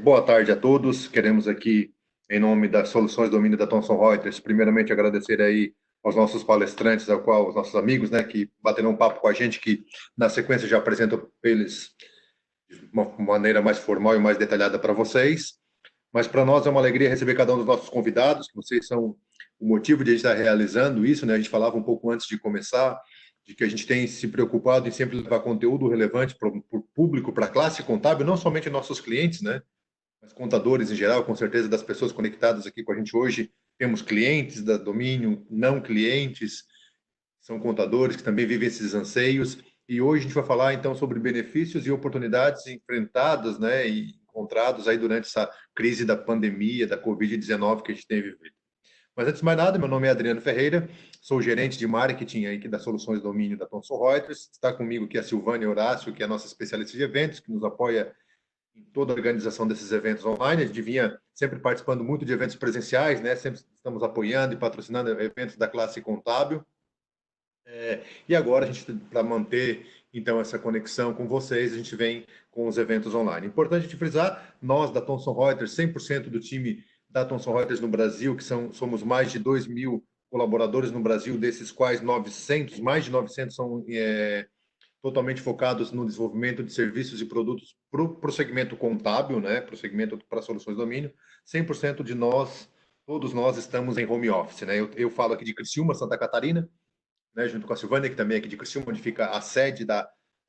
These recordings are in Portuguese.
Boa tarde a todos. Queremos aqui, em nome das Soluções Domínio da Thomson Reuters, primeiramente agradecer aí aos nossos palestrantes, ao qual os nossos amigos, né, que bateram um papo com a gente, que na sequência já apresentam eles de uma maneira mais formal e mais detalhada para vocês. Mas para nós é uma alegria receber cada um dos nossos convidados, que vocês são o motivo de a gente estar realizando isso, né? A gente falava um pouco antes de começar de que a gente tem se preocupado em sempre levar conteúdo relevante para o público, para a classe contábil, não somente nossos clientes, né? Mas contadores em geral, com certeza, das pessoas conectadas aqui com a gente hoje. Temos clientes da domínio, não clientes, são contadores que também vivem esses anseios. E hoje a gente vai falar, então, sobre benefícios e oportunidades enfrentadas, né, e encontrados aí durante essa crise da pandemia, da Covid-19 que a gente tem vivido. Mas antes de mais nada, meu nome é Adriano Ferreira, sou gerente de marketing aqui da Soluções Domínio da Thomson Reuters. Está comigo aqui a Silvânia Horácio, que é a nossa especialista de eventos, que nos apoia em toda a organização desses eventos online. A gente vinha sempre participando muito de eventos presenciais, né? Sempre estamos apoiando e patrocinando eventos da classe contábil. E agora a gente, para manter então essa conexão com vocês, a gente vem com os eventos online. Importante a gente frisar, nós da Thomson Reuters, 100% do time da Thomson Reuters no Brasil, que somos mais de 2.000 colaboradores no Brasil, desses quais 900, mais de 900 são totalmente focados no desenvolvimento de serviços e produtos para o segmento contábil, né, para o segmento para soluções de domínio. 100% de nós, todos nós estamos em home office, né? Eu falo aqui de Criciúma, Santa Catarina, né, junto com a Silvânia, que também é aqui de Criciúma, onde fica a sede das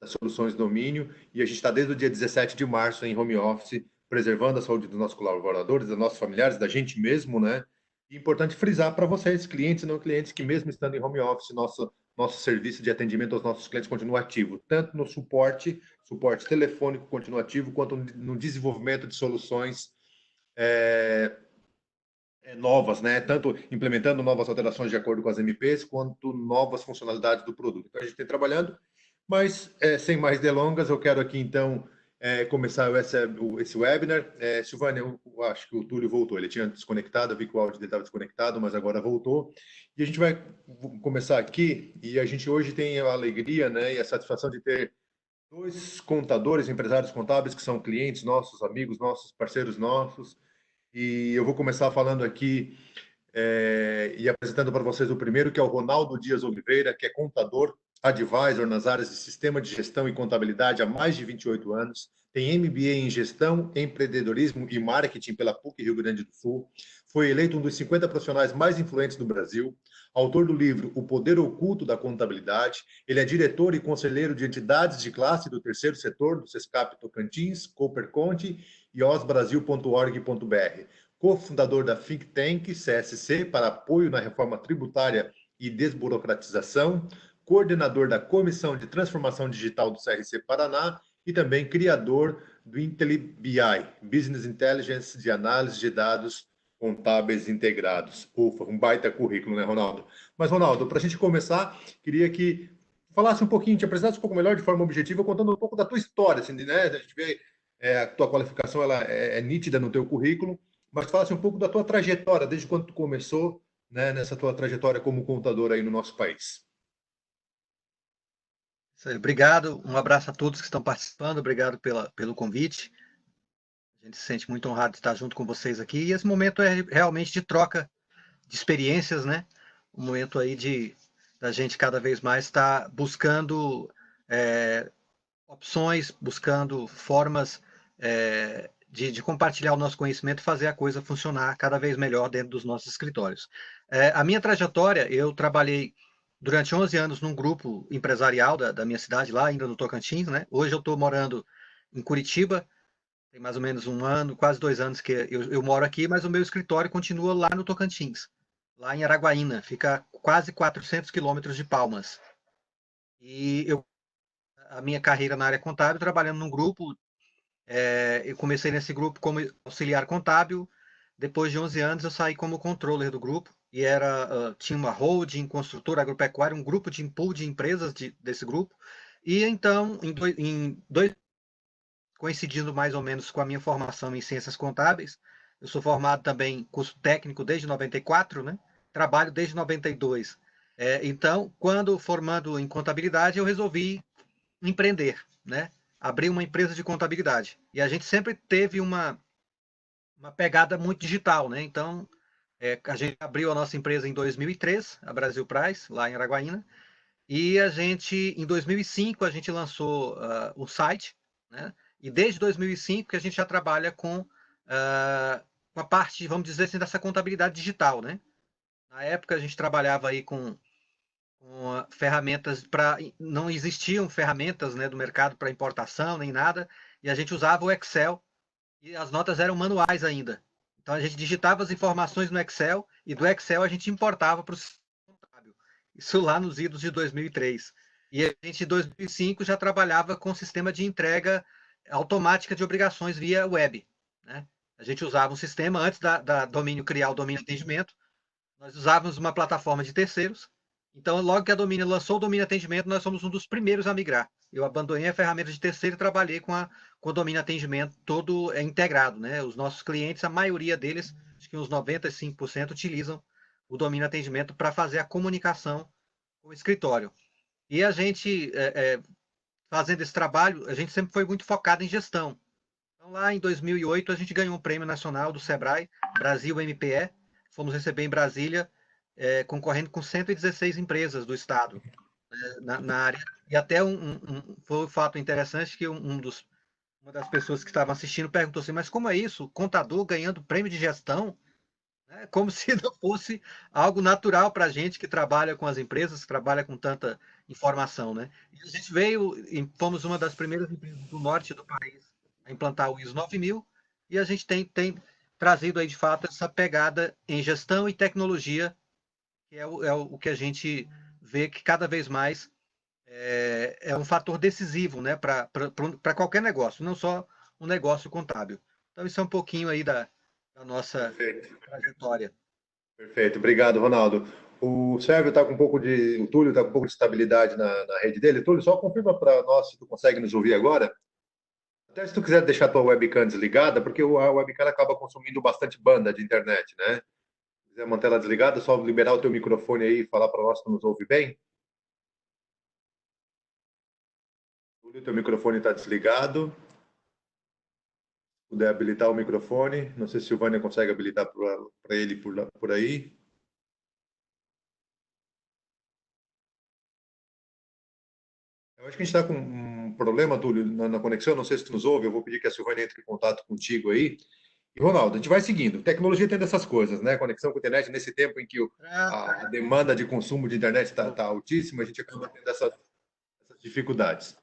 soluções de domínio, e a gente está desde o dia 17 de março em home office, preservando a saúde dos nossos colaboradores, dos nossos familiares, da gente mesmo, né? E importante frisar para vocês, clientes e não clientes, que mesmo estando em home office, nosso serviço de atendimento aos nossos clientes continua ativo, tanto no suporte telefônico continua ativo, quanto no desenvolvimento de soluções é, novas, né? Tanto implementando novas alterações de acordo com as MPs, quanto novas funcionalidades do produto. Então, a gente tem trabalhando, mas sem mais delongas, eu quero aqui, então, começar esse webinar. Silvânia, eu acho que o Túlio voltou, ele tinha desconectado, eu vi que o áudio dele estava desconectado, mas agora voltou. E a gente vai começar aqui, e a gente hoje tem a alegria, né, e a satisfação de ter dois contadores, empresários contábeis, que são clientes nossos, amigos nossos, parceiros nossos, e eu vou começar falando aqui e apresentando para vocês o primeiro, que é o Ronaldo Dias Oliveira, que é contador, advisor nas áreas de sistema de gestão e contabilidade há mais de 28 anos, tem MBA em gestão, empreendedorismo e marketing pela PUC Rio Grande do Sul, foi eleito um dos 50 profissionais mais influentes do Brasil, autor do livro O Poder Oculto da Contabilidade, ele é diretor e conselheiro de entidades de classe do terceiro setor, do SESCAP Tocantins, Cooperconte e osbrasil.org.br, cofundador da Think Tank CSC para apoio na reforma tributária e desburocratização, coordenador da Comissão de Transformação Digital do CRC Paraná e também criador do IntelliBI, Business Intelligence de análise de dados contábeis integrados. Ufa, um baita currículo, né, Ronaldo? Mas, Ronaldo, para a gente começar, queria que falasse um pouquinho, te apresentasse um pouco melhor de forma objetiva, contando um pouco da tua história, assim, né? A gente vê a tua qualificação ela é nítida no teu currículo, mas falasse um pouco da tua trajetória, desde quando tu começou, né, nessa tua trajetória como contador aí no nosso país. Isso aí, obrigado, um abraço a todos que estão participando, obrigado pelo convite. A gente se sente muito honrado de estar junto com vocês aqui. E esse momento é realmente de troca de experiências, né? Um momento aí da gente cada vez mais estar buscando opções, buscando formas de compartilhar o nosso conhecimento e fazer a coisa funcionar cada vez melhor dentro dos nossos escritórios. A minha trajetória, eu trabalhei durante 11 anos num grupo empresarial da minha cidade, lá ainda no Tocantins, né? Hoje eu estou morando em Curitiba, tem mais ou menos um ano, quase 2 anos que eu moro aqui, mas o meu escritório continua lá no Tocantins, lá em Araguaína, fica quase 400 quilômetros de Palmas. E a minha carreira na área contábil, trabalhando num grupo, eu comecei nesse grupo como auxiliar contábil, depois de 11 anos eu saí como controller do grupo, e tinha uma holding, construtora agropecuária, um grupo de pool de empresas desse grupo, e então, coincidindo mais ou menos com a minha formação em ciências contábeis, eu sou formado também em curso técnico desde 94, né? Trabalho desde 92. Então, quando formando em contabilidade, eu resolvi empreender, né? abrir uma empresa de contabilidade. E a gente sempre teve uma pegada muito digital, né? Então, a gente abriu a nossa empresa em 2003, a Brasil Price, lá em Araguaína, e a gente, em 2005, a gente lançou o site, né? E desde 2005 que a gente já trabalha com a parte, vamos dizer assim, dessa contabilidade digital, né? Na época a gente trabalhava aí com ferramentas para, não existiam ferramentas, né, do mercado para importação nem nada, e a gente usava o Excel e as notas eram manuais ainda. Então a gente digitava as informações no Excel e do Excel a gente importava para o sistema contábil. Isso lá nos idos de 2003. E a gente, em 2005, já trabalhava com sistema de entrega automática de obrigações via web, né? A gente usava um sistema, antes da Domínio criar o domínio atendimento, nós usávamos uma plataforma de terceiros. Então, logo que a Domínio lançou o domínio atendimento, nós somos um dos primeiros a migrar. Eu abandonei a ferramenta de terceiro e trabalhei com o domínio atendimento todo integrado, né? Os nossos clientes, a maioria deles, acho que uns 95%, utilizam o domínio atendimento para fazer a comunicação com o escritório. E a gente, fazendo esse trabalho, a gente sempre foi muito focado em gestão. Então, lá em 2008, a gente ganhou um prêmio nacional do Sebrae, Brasil MPE. Fomos receber em Brasília, concorrendo com 116 empresas do Estado, na área. E até foi um fato interessante que uma das pessoas que estavam assistindo perguntou assim, mas como é isso? Contador ganhando prêmio de gestão? Né? Como se não fosse algo natural para a gente que trabalha com as empresas, que trabalha com tanta informação. Né? E a gente veio, e fomos uma das primeiras empresas do norte do país a implantar o ISO 9000, e a gente tem trazido aí, de fato, essa pegada em gestão e tecnologia, que é o que a gente vê que cada vez mais é um fator decisivo, né, para qualquer negócio, não só um negócio contábil. Então, isso é um pouquinho aí da nossa Perfeito. trajetória. Perfeito. Obrigado, Ronaldo. O Sérgio está com um pouco de. O Túlio está com um pouco de estabilidade na rede dele. Túlio, só confirma para nós se tu consegue nos ouvir agora. Até se tu quiser deixar tua webcam desligada, porque a webcam acaba consumindo bastante banda de internet, né? Se quiser manter ela desligada, é só liberar o teu microfone aí e falar para nós que nos ouve bem. Túlio, teu microfone está desligado. Se puder habilitar o microfone. Não sei se o Vânia consegue habilitar para ele por aí. Eu acho que a gente está com um problema, Túlio, na conexão. Não sei se tu nos ouve. Eu vou pedir que a Silvânia entre em contato contigo aí. E, Ronaldo, a gente vai seguindo. Tecnologia tem dessas coisas, né? Conexão com a internet, nesse tempo em que a demanda de consumo de internet está altíssima, a gente acaba tendo essas dificuldades.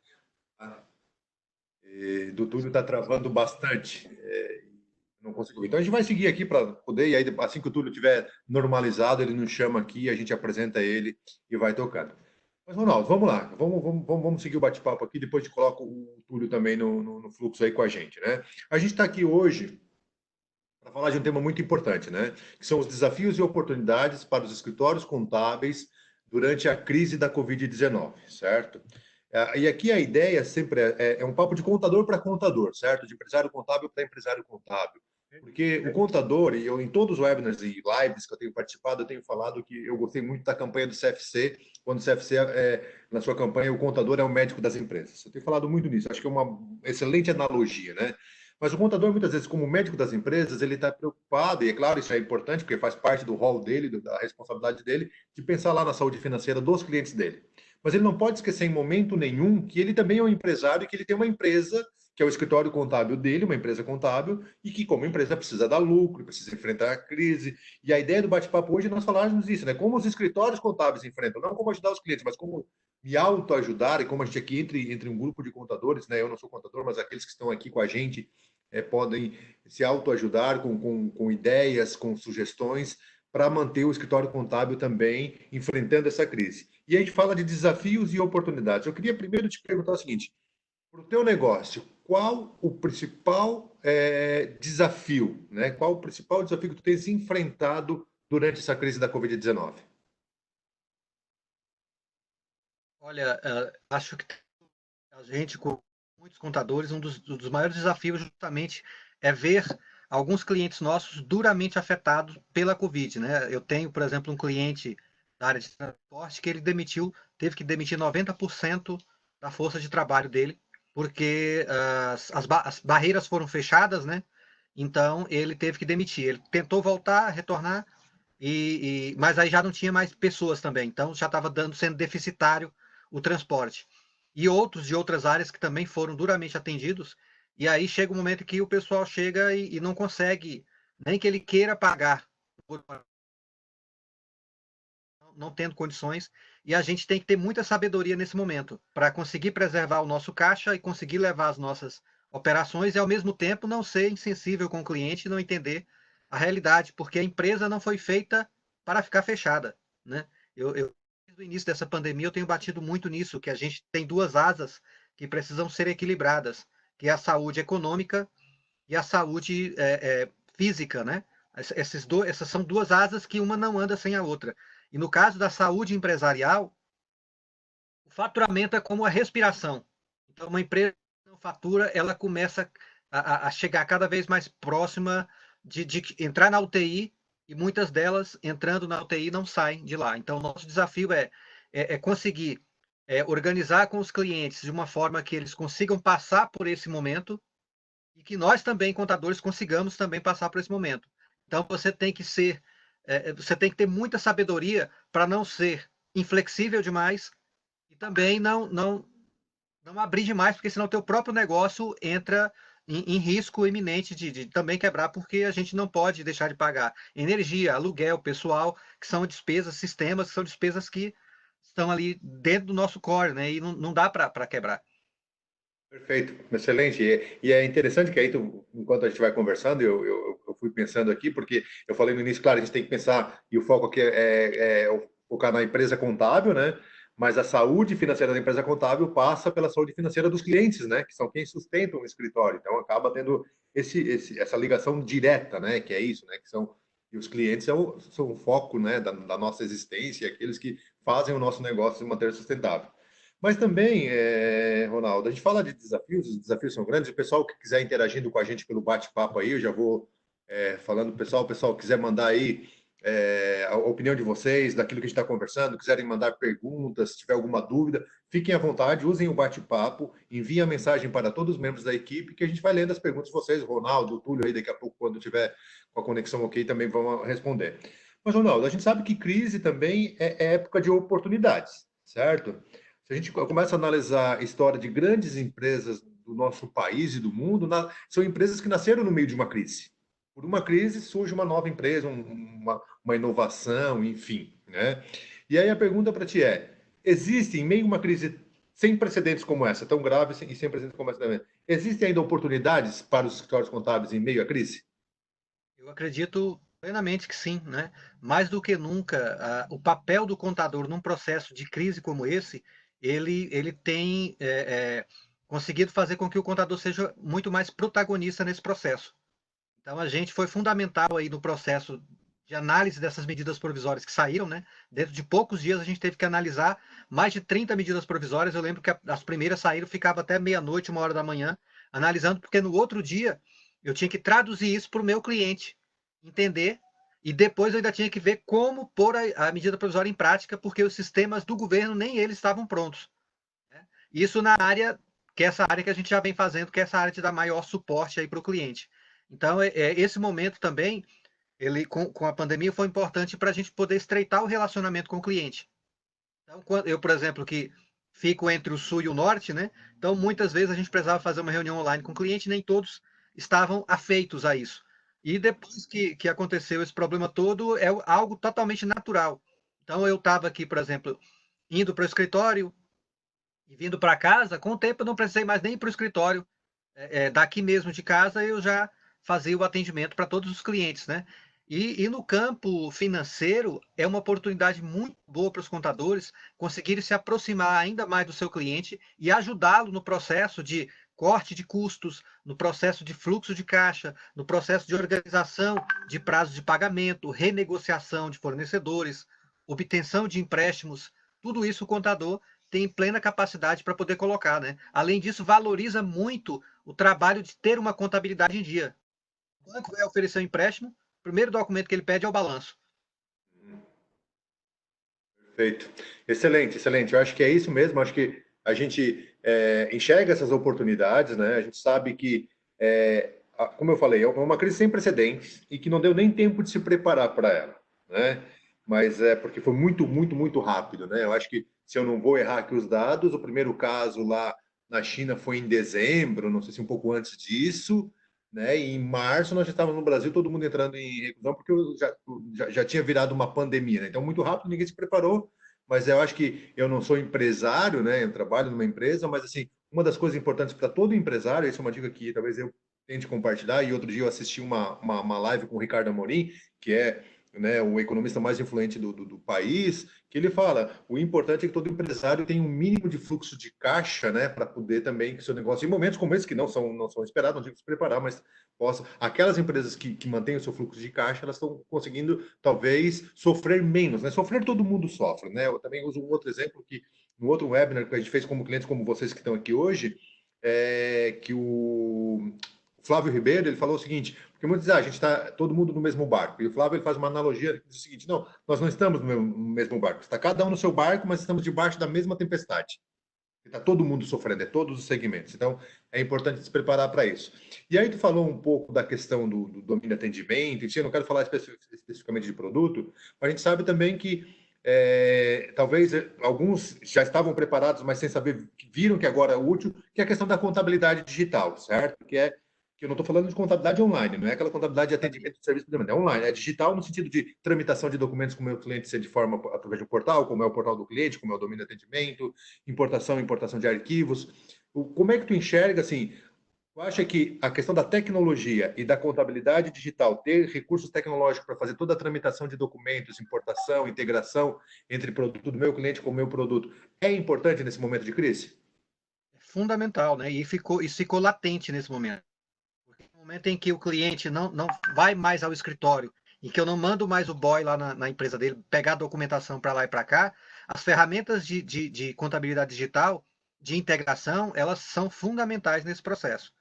Do Túlio está travando bastante. Não consigo. Então a gente vai seguir aqui para poder, e aí assim que o Túlio tiver normalizado, ele nos chama aqui, a gente apresenta ele e vai tocando. Mas, Ronaldo, vamos lá. Vamos seguir o bate-papo aqui, depois a gente coloca o Túlio também no fluxo aí com a gente, né? A gente está aqui hoje para falar de um tema muito importante, né? Que são os desafios e oportunidades para os escritórios contábeis durante a crise da Covid-19, certo? E aqui a ideia sempre é um papo de contador para contador, certo? De empresário contábil para empresário contábil. Porque o contador, e eu em todos os webinars e lives que eu tenho participado, eu tenho falado que eu gostei muito da campanha do CFC, quando o CFC, na sua campanha, o contador é o médico das empresas. Eu tenho falado muito nisso, acho que é uma excelente analogia, né? Mas o contador, muitas vezes, como médico das empresas, ele está preocupado, e é claro, isso é importante, porque faz parte do rol dele, da responsabilidade dele, de pensar lá na saúde financeira dos clientes dele. Mas ele não pode esquecer em momento nenhum que ele também é um empresário e que ele tem uma empresa, que é o escritório contábil dele, uma empresa contábil, e que, como empresa, precisa dar lucro, precisa enfrentar a crise. E a ideia do bate-papo hoje é nós falarmos isso, né? Como os escritórios contábeis enfrentam, não como ajudar os clientes, mas como me autoajudar, e como a gente aqui entre um grupo de contadores, né? Eu não sou contador, mas aqueles que estão aqui com a gente podem se autoajudar com ideias, com sugestões, para manter o escritório contábil também enfrentando essa crise. E a gente fala de desafios e oportunidades. Eu queria primeiro te perguntar o seguinte: para o teu negócio, qual o principal desafio, né? Qual o principal desafio que tu tens enfrentado durante essa crise da Covid-19? Olha, acho que a gente, com muitos contadores, um dos maiores desafios justamente é ver alguns clientes nossos duramente afetados pela Covid, né? Eu tenho, por exemplo, um cliente da área de transporte que ele teve que demitir 90% da força de trabalho dele, porque as barreiras foram fechadas, né? Então ele teve que demitir. Ele tentou voltar, retornar, mas aí já não tinha mais pessoas também, então já estava sendo deficitário o transporte. E outros de outras áreas que também foram duramente atendidos, e aí chega um momento que o pessoal chega e não consegue, nem que ele queira pagar, não tendo condições, e a gente tem que ter muita sabedoria nesse momento para conseguir preservar o nosso caixa e conseguir levar as nossas operações e ao mesmo tempo não ser insensível com o cliente e não entender a realidade, porque a empresa não foi feita para ficar fechada, né? Desde o início dessa pandemia eu tenho batido muito nisso, que a gente tem duas asas que precisam ser equilibradas, que é a saúde econômica e a saúde física, né? Essas são duas asas que uma não anda sem a outra. E no caso da saúde empresarial, o faturamento é como a respiração. Então, uma empresa que não fatura, ela começa a chegar cada vez mais próxima de entrar na UTI, e muitas delas, entrando na UTI, não saem de lá. Então, nosso desafio é conseguir organizar com os clientes de uma forma que eles consigam passar por esse momento e que nós também, contadores, consigamos também passar por esse momento. Então, você tem que ter muita sabedoria para não ser inflexível demais e também não abrir demais, porque senão o teu próprio negócio entra em risco iminente de também quebrar, porque a gente não pode deixar de pagar energia, aluguel, pessoal, que são despesas, sistemas, que são despesas que estão ali dentro do nosso core, né? E não dá para quebrar. Perfeito, excelente. E é interessante que aí, enquanto a gente vai conversando, eu fui pensando aqui, porque eu falei no início, claro, a gente tem que pensar, e o foco aqui é focar na empresa contábil, né? Mas a saúde financeira da empresa contábil passa pela saúde financeira dos clientes, né? Que são quem sustentam o escritório. Então, acaba tendo essa ligação direta, né? Que é isso, né? Que são, e os clientes são o foco, né? Da nossa existência, aqueles que fazem o nosso negócio se manter sustentável. Mas também, Ronaldo, a gente fala de desafios, os desafios são grandes. O pessoal que quiser interagindo com a gente pelo bate-papo aí, eu já vou falando pro pessoal, o pessoal quiser mandar aí a opinião de vocês, daquilo que a gente está conversando, quiserem mandar perguntas, se tiver alguma dúvida, fiquem à vontade, usem o bate-papo, enviem a mensagem para todos os membros da equipe, que a gente vai lendo as perguntas de vocês, Ronaldo, Túlio, aí daqui a pouco, quando tiver com a conexão ok, também vão responder. Mas, Ronaldo, a gente sabe que crise também é época de oportunidades, certo? Se a gente começa a analisar a história de grandes empresas do nosso país e do mundo, são empresas que nasceram no meio de uma crise. Por uma crise surge uma nova empresa, uma inovação, enfim, né? E aí a pergunta para ti existe em meio a uma crise sem precedentes como essa, tão grave e sem precedentes como essa também, existem ainda oportunidades para os escritórios contábeis em meio à crise? Eu acredito plenamente que sim, né? Mais do que nunca, o papel do contador num processo de crise como esse, ele tem conseguido fazer com que o contador seja muito mais protagonista nesse processo. Então, a gente foi fundamental aí no processo de análise dessas medidas provisórias que saíram, né? Dentro de poucos dias, a gente teve que analisar mais de 30 medidas provisórias. Eu lembro que as primeiras saíram, ficava até meia-noite, 1 hora da manhã, analisando, porque no outro dia eu tinha que traduzir isso para o meu cliente entender, e depois eu ainda tinha que ver como pôr a medida provisória em prática, porque os sistemas do governo nem eles estavam prontos, né? Isso na área, que é essa área que a gente já vem fazendo, que é essa área de dar maior suporte aí para o cliente. Então, esse momento também, ele com a pandemia, foi importante para a gente poder estreitar o relacionamento com o cliente. Então, eu, por exemplo, que fico entre o sul e o norte, né? Então, muitas vezes a gente precisava fazer uma reunião online com o cliente, nem todos estavam afeitos a isso. E depois que aconteceu esse problema todo, é algo totalmente natural. Então, eu estava aqui, por exemplo, indo para o escritório e vindo para casa, com o tempo eu não precisei mais nem ir para o escritório. Daqui mesmo de casa eu já fazia o atendimento para todos os clientes, né? E no campo financeiro é uma oportunidade muito boa para os contadores conseguirem se aproximar ainda mais do seu cliente e ajudá-lo no processo de corte de custos, no processo de fluxo de caixa, no processo de organização de prazos de pagamento, renegociação de fornecedores, obtenção de empréstimos. Tudo isso o contador tem plena capacidade para poder colocar, né? Além disso, valoriza muito o trabalho de ter uma contabilidade em dia. O banco vai oferecer um empréstimo, o primeiro documento que ele pede é o balanço. Perfeito. Excelente, excelente. Eu acho que é isso mesmo. Acho que a gente enxerga essas oportunidades, né? A gente sabe que, como eu falei, é uma crise sem precedentes e que não deu nem tempo de se preparar para ela, né? Mas é porque foi muito, muito, muito rápido, né? Eu acho que, se eu não vou errar aqui os dados, o primeiro caso lá na China foi em dezembro, não sei se um pouco antes disso, né? E em março nós já estávamos no Brasil, todo mundo entrando em reclusão, porque já tinha virado uma pandemia, né? Então, muito rápido, ninguém se preparou, mas eu acho que eu não sou empresário, né? Eu trabalho numa empresa, mas assim, uma das coisas importantes para todo empresário, isso é uma dica que talvez eu tente compartilhar, e outro dia eu assisti uma live com o Ricardo Amorim, que é, né, o economista mais influente do país, que ele fala, o importante é que todo empresário tenha um mínimo de fluxo de caixa, né, para poder também que seu negócio, em momentos como esse, que não são esperados, não digo se preparar, mas possa, aquelas empresas que mantêm o seu fluxo de caixa, elas estão conseguindo, talvez, sofrer menos, né? Sofrer todo mundo sofre, né? Eu também uso um outro exemplo que, no outro webinar que a gente fez como clientes, como vocês que estão aqui hoje, que o Flávio Ribeiro, ele falou o seguinte, porque muitos dizem, a gente está todo mundo no mesmo barco, e o Flávio ele faz uma analogia, que diz o seguinte, não, nós não estamos no mesmo barco, está cada um no seu barco, mas estamos debaixo da mesma tempestade. Está todo mundo sofrendo, é todos os segmentos. Então, é importante se preparar para isso. E aí, tu falou um pouco da questão do domínio de atendimento, eu não quero falar especificamente de produto, mas a gente sabe também que talvez alguns já estavam preparados, mas sem saber, viram que agora é útil, que é a questão da contabilidade digital, certo? Que eu não estou falando de contabilidade online, não é aquela contabilidade de atendimento de serviço de demanda, é online, é digital no sentido de tramitação de documentos com o meu cliente, ser de forma através de um portal, como é o portal do cliente, como é o domínio de atendimento, importação de arquivos. Como é que tu enxerga, assim, tu acha que a questão da tecnologia e da contabilidade digital, ter recursos tecnológicos para fazer toda a tramitação de documentos, importação, integração entre produto do meu cliente com o meu produto, é importante nesse momento de crise? É fundamental, né? Isso ficou latente nesse momento. Porque no momento em que o cliente não vai mais ao escritório, e que eu não mando mais o boy lá na empresa dele pegar a documentação para lá e para cá, as ferramentas de contabilidade digital, de integração, elas são fundamentais nesse processo.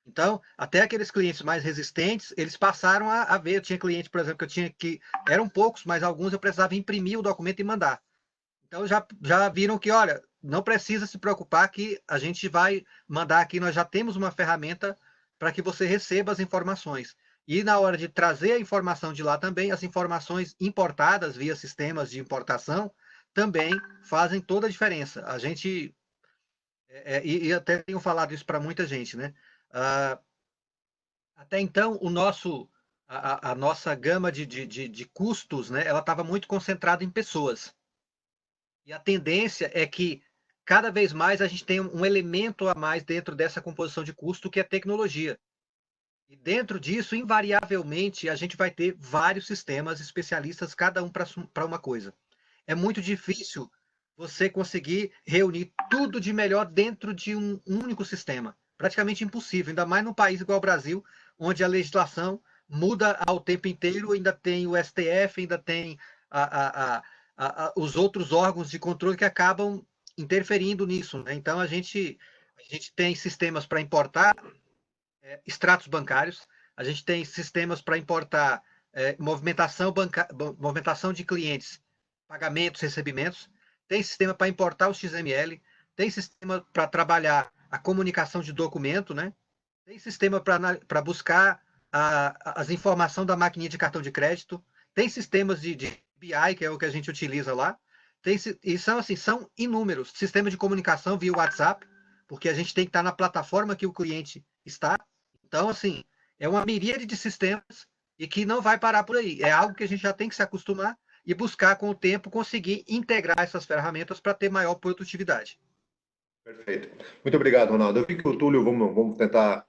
Então, até aqueles clientes mais resistentes, eles passaram a ver. Eu tinha cliente, por exemplo, que eu tinha que. Eram poucos, mas alguns eu precisava imprimir o documento e mandar. Então já viram que, olha, não precisa se preocupar que a gente vai mandar aqui, nós já temos uma ferramenta para que você receba as informações. E na hora de trazer a informação de lá também, as informações importadas via sistemas de importação também fazem toda a diferença. A gente, e até tenho falado isso para muita gente, né? Ah, até então, a nossa gama de custos, né, ela estava muito concentrada em pessoas. E a tendência é que cada vez mais a gente tem um elemento a mais dentro dessa composição de custo, que é tecnologia. E dentro disso, invariavelmente, a gente vai ter vários sistemas especialistas, cada um para uma coisa. É muito difícil você conseguir reunir tudo de melhor dentro de um único sistema. Praticamente impossível, ainda mais num país igual ao Brasil, onde a legislação muda ao tempo inteiro, ainda tem o STF, ainda tem a, a, os outros órgãos de controle que acabam interferindo nisso. Né? Então, a gente tem sistemas para importar extratos bancários, a gente tem sistemas para importar movimentação de clientes, pagamentos, recebimentos, tem sistema para importar o XML, tem sistema para trabalhar a comunicação de documento, né? Tem sistema para buscar as informações da maquininha de cartão de crédito, tem sistemas de BI, que é o que a gente utiliza lá, e são, assim, são inúmeros. Sistema de comunicação via WhatsApp, porque a gente tem que estar na plataforma que o cliente está. Então, assim, é uma miríade de sistemas e que não vai parar por aí. É algo que a gente já tem que se acostumar e buscar, com o tempo, conseguir integrar essas ferramentas para ter maior produtividade. Perfeito. Muito obrigado, Ronaldo. Eu vi que o Túlio, vamos tentar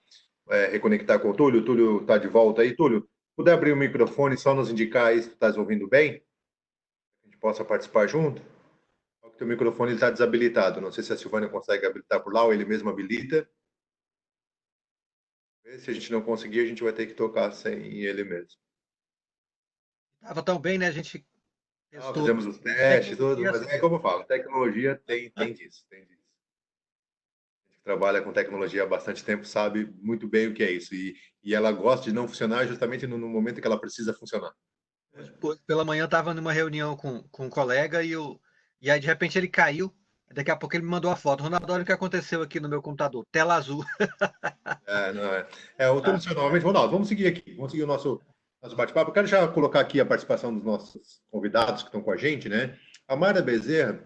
reconectar com o Túlio. O Túlio está de volta aí. Túlio, puder abrir o microfone, só nos indicar aí se tu estás ouvindo bem, a gente possa participar junto. O teu microfone está desabilitado. Não sei se a Silvânia consegue habilitar por lá ou ele mesmo habilita. Se a gente não conseguir, a gente vai ter que tocar sem ele mesmo. Estava tão bem, né? A gente testou Fizemos os testes, tudo, tecnologia mas assim é mesmo. como eu falo, tecnologia tem disso, tem disso. A gente que trabalha com tecnologia há bastante tempo sabe muito bem o que é isso. E ela gosta de não funcionar justamente no momento que ela precisa funcionar. Hoje, pela manhã, eu estava numa reunião com um colega e aí, de repente, ele caiu. Daqui a pouco ele me mandou a foto. Ronaldo, olha o que aconteceu aqui no meu computador. Tela azul. Não, eu estou no seu novamente. Ronaldo, vamos seguir aqui, vamos seguir o nosso bate-papo. Eu quero já colocar aqui a participação dos nossos convidados que estão com a gente, né? A Mayra Bezerra,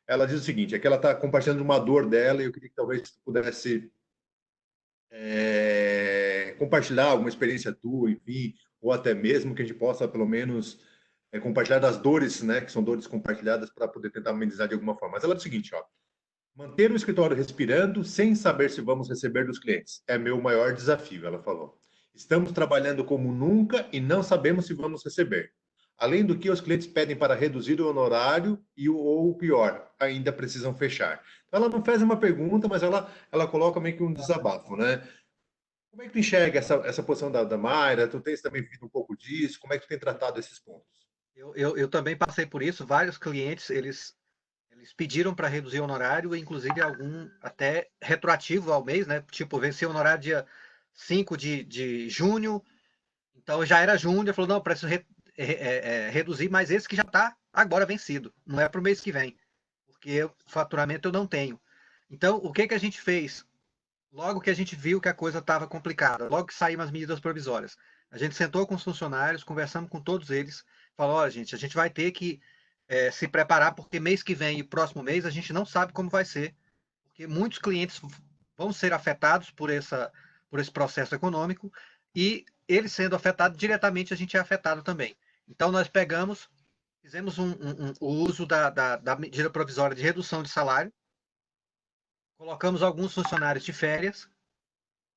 ela diz o seguinte, é que ela está compartilhando uma dor dela e eu queria que talvez tu pudesse compartilhar alguma experiência tua, enfim, ou até mesmo que a gente possa, pelo menos, compartilhar das dores, né, que são dores compartilhadas para poder tentar amenizar de alguma forma. Mas ela diz o seguinte, ó, manter o escritório respirando sem saber se vamos receber dos clientes é meu maior desafio, ela falou. Estamos trabalhando como nunca e não sabemos se vamos receber. Além do que, os clientes pedem para reduzir o honorário ou, pior, ainda precisam fechar. Então, ela não faz uma pergunta, mas ela coloca meio que um desabafo, né? Como é que tu enxerga essa posição da Mayra? Tu tens também vivido um pouco disso? Como é que tu tem tratado esses pontos? Eu também passei por isso. Vários clientes, eles pediram para reduzir o honorário, inclusive algum até retroativo ao mês, né? Tipo, venceu o honorário dia 5 de junho, então já era junho, ele falou, não, preciso reduzir, mas esse que já está agora vencido, não é para o mês que vem, porque o faturamento eu não tenho. Então, o que a gente fez? Logo que a gente viu que a coisa estava complicada, logo que saíram as medidas provisórias, a gente sentou com os funcionários, conversamos com todos eles, falou, olha, gente, a gente vai ter que se preparar, porque mês que vem e próximo mês a gente não sabe como vai ser, porque muitos clientes vão ser afetados por esse processo econômico e eles sendo afetados diretamente, a gente é afetado também. Então, nós pegamos, fizemos o uso da medida provisória de redução de salário, colocamos alguns funcionários de férias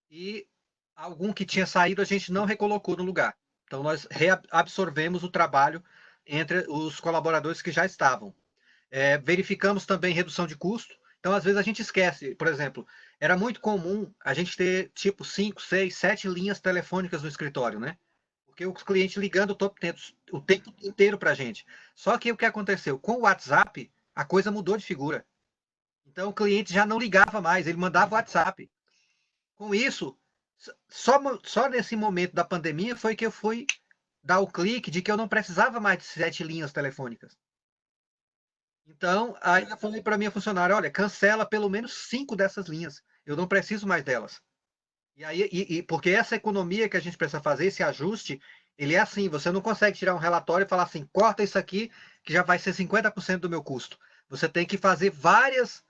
e algum que tinha saído a gente não recolocou no lugar. Então, nós reabsorvemos o trabalho entre os colaboradores que já estavam. Verificamos também redução de custo. Então, às vezes, a gente esquece. Por exemplo, era muito comum a gente ter tipo 5, 6, 7 linhas telefônicas no escritório, né? Porque os clientes ligando o tempo inteiro para a gente. Só que o que aconteceu? Com o WhatsApp, a coisa mudou de figura. Então, o cliente já não ligava mais, ele mandava o WhatsApp. Com isso, só nesse momento da pandemia foi que eu fui dar o clique de que eu não precisava mais de 7 linhas telefônicas. Então, aí eu falei para minha funcionária, olha, cancela pelo menos 5 dessas linhas. Eu não preciso mais delas. E aí, porque essa economia que a gente precisa fazer, esse ajuste, ele é assim, você não consegue tirar um relatório e falar assim, corta isso aqui, que já vai ser 50% do meu custo. Você tem que fazer vários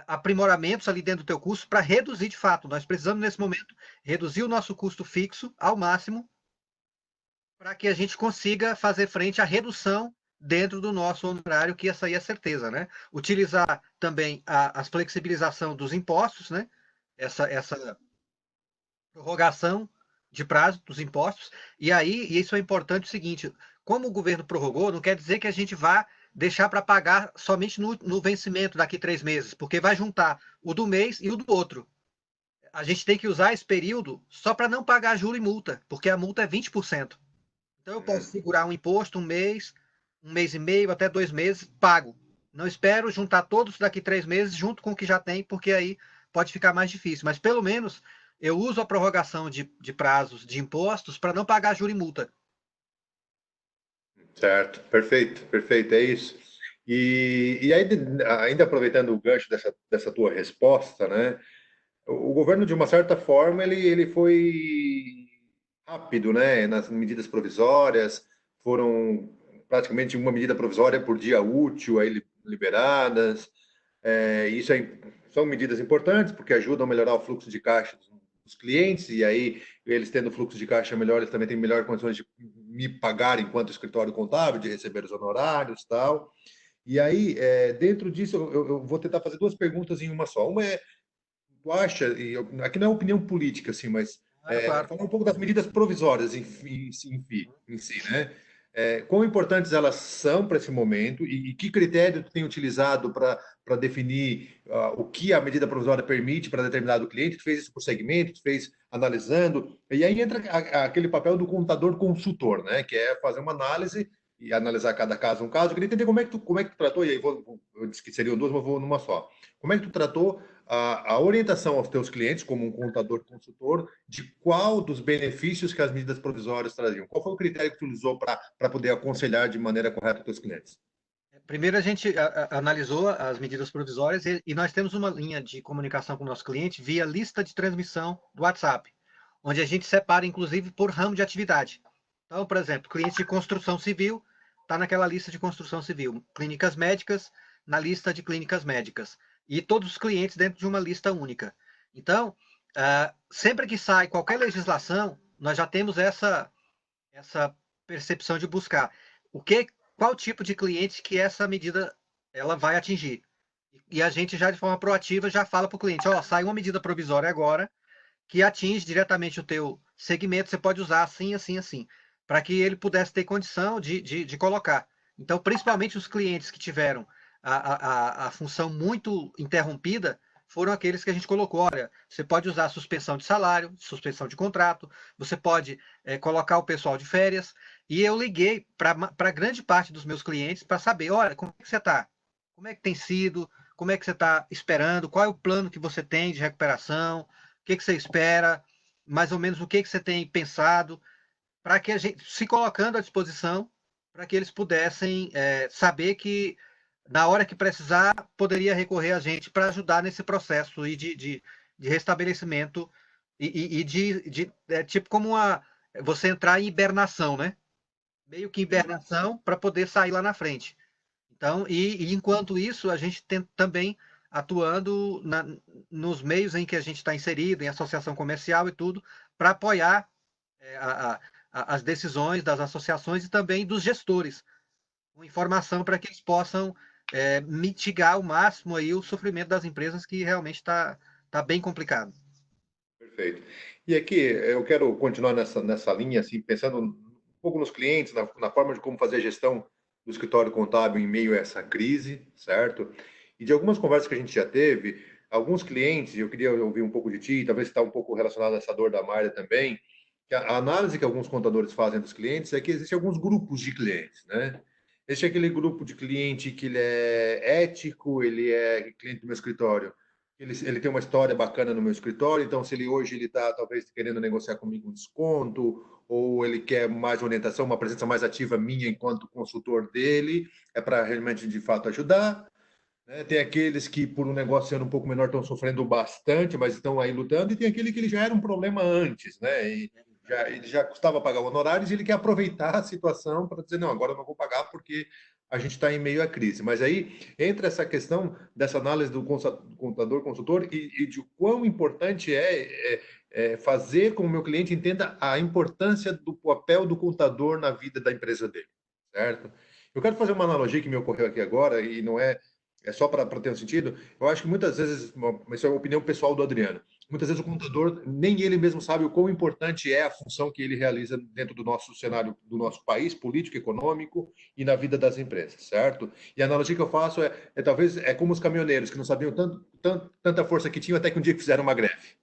aprimoramentos ali dentro do teu custo para reduzir de fato. Nós precisamos, nesse momento, reduzir o nosso custo fixo ao máximo para que a gente consiga fazer frente à redução dentro do nosso honorário, que essa aí é certeza, né? Utilizar também a flexibilização dos impostos, né? Essa prorrogação de prazo dos impostos. E aí, e isso é importante o seguinte, como o governo prorrogou, não quer dizer que a gente vá deixar para pagar somente no vencimento daqui 3 meses, porque vai juntar o do mês e o do outro. A gente tem que usar esse período só para não pagar juro e multa, porque a multa é 20%. Então eu posso segurar um imposto um mês e meio, até 2 meses, pago. Não espero juntar todos daqui 3 meses junto com o que já tem, porque aí pode ficar mais difícil. Mas pelo menos eu uso a prorrogação de prazos de impostos para não pagar juro e multa. Certo, perfeito, perfeito, é isso. E aí, ainda aproveitando o gancho dessa tua resposta, né? O governo, de uma certa forma, ele foi rápido, né? Nas medidas provisórias, foram praticamente uma medida provisória por dia útil aí liberadas. Isso são medidas importantes porque ajudam a melhorar o fluxo de caixa dos clientes e aí eles tendo fluxo de caixa melhor, eles também têm melhores condições de me pagar enquanto escritório contábil, de receber os honorários e tal. E aí, dentro disso, eu vou tentar fazer duas perguntas em uma só. Uma é, tu acha, aqui não é opinião política, assim, mas Claro, claro. falar um pouco das medidas provisórias em si, né? Quão importantes elas são para esse momento e que critério tu tem utilizado para definir o que a medida provisória permite para determinado cliente? Tu fez isso por segmento, tu fez analisando, e aí entra aquele papel do contador consultor, né? Que é fazer uma análise e analisar cada caso um caso. Eu queria entender como é que tu tratou, e aí eu disse que seriam duas, mas vou numa só. Como é que tu tratou a orientação aos teus clientes, como um contador consultor, de qual dos benefícios que as medidas provisórias traziam? Qual foi o critério que tu usou para poder aconselhar de maneira correta os teus clientes? Primeiro a gente analisou as medidas provisórias e nós temos uma linha de comunicação com o nosso cliente via lista de transmissão do WhatsApp, onde a gente separa, inclusive, por ramo de atividade. Então, por exemplo, cliente de construção civil está naquela lista de construção civil, clínicas médicas na lista de clínicas médicas, e todos os clientes dentro de uma lista única. Então, sempre que sai qualquer legislação, nós já temos essa percepção de buscar qual tipo de cliente que essa medida ela vai atingir. E a gente já de forma proativa já fala para o cliente, ó, sai uma medida provisória agora que atinge diretamente o teu segmento, você pode usar assim, assim, assim, para que ele pudesse ter condição de colocar. Então, principalmente os clientes que tiveram a função muito interrompida, foram aqueles que a gente colocou. Olha, você pode usar suspensão de salário, suspensão de contrato, você pode colocar o pessoal de férias. E eu liguei para grande parte dos meus clientes para saber, olha, como é que você está? Como é que tem sido? Como é que você está esperando? Qual é o plano que você tem de recuperação? O que você espera? Mais ou menos o que você tem pensado? Para que a gente se colocando à disposição, para que eles pudessem saber que na hora que precisar, poderia recorrer a gente para ajudar nesse processo aí de restabelecimento e tipo como você entrar em hibernação, né? Meio que hibernação para poder sair lá na frente. Então, enquanto isso, a gente tem também atuando nos meios em que a gente está inserido, em associação comercial e tudo, para apoiar as decisões das associações e também dos gestores, com informação para que eles possam mitigar ao máximo aí o sofrimento das empresas, que realmente tá bem complicado. Perfeito. E aqui eu quero continuar nessa linha, assim, pensando um pouco nos clientes, na forma de como fazer a gestão do escritório contábil em meio a essa crise, certo? E de algumas conversas que a gente já teve, alguns clientes, e eu queria ouvir um pouco de ti, talvez está um pouco relacionado a essa dor da Mayra também, que a análise que alguns contadores fazem dos clientes é que existem alguns grupos de clientes, né? Existe aquele grupo de cliente que ele é ético, ele é cliente do meu escritório, ele tem uma história bacana no meu escritório, então se ele hoje ele está talvez querendo negociar comigo um desconto, ou ele quer mais orientação, uma presença mais ativa minha enquanto consultor dele, é para realmente de fato ajudar. Né? Tem aqueles que, por um negócio sendo um pouco menor, estão sofrendo bastante, mas estão aí lutando, e tem aquele que ele já era um problema antes, né? Ele já custava pagar honorários e ele quer aproveitar a situação para dizer, não, agora eu não vou pagar porque a gente está em meio à crise. Mas aí entra essa questão dessa análise do contador, consultor e de quão importante é fazer com que o meu cliente entenda a importância do papel do contador na vida da empresa dele, certo? Eu quero fazer uma analogia que me ocorreu aqui agora, e não é só para ter um sentido. Eu acho que muitas vezes, isso é uma opinião pessoal do Adriano, muitas vezes o contador, nem ele mesmo sabe o quão importante é a função que ele realiza dentro do nosso cenário, do nosso país, político, econômico e na vida das empresas, certo? E a analogia que eu faço talvez é como os caminhoneiros, que não sabiam tanta força que tinham até que um dia fizeram uma greve.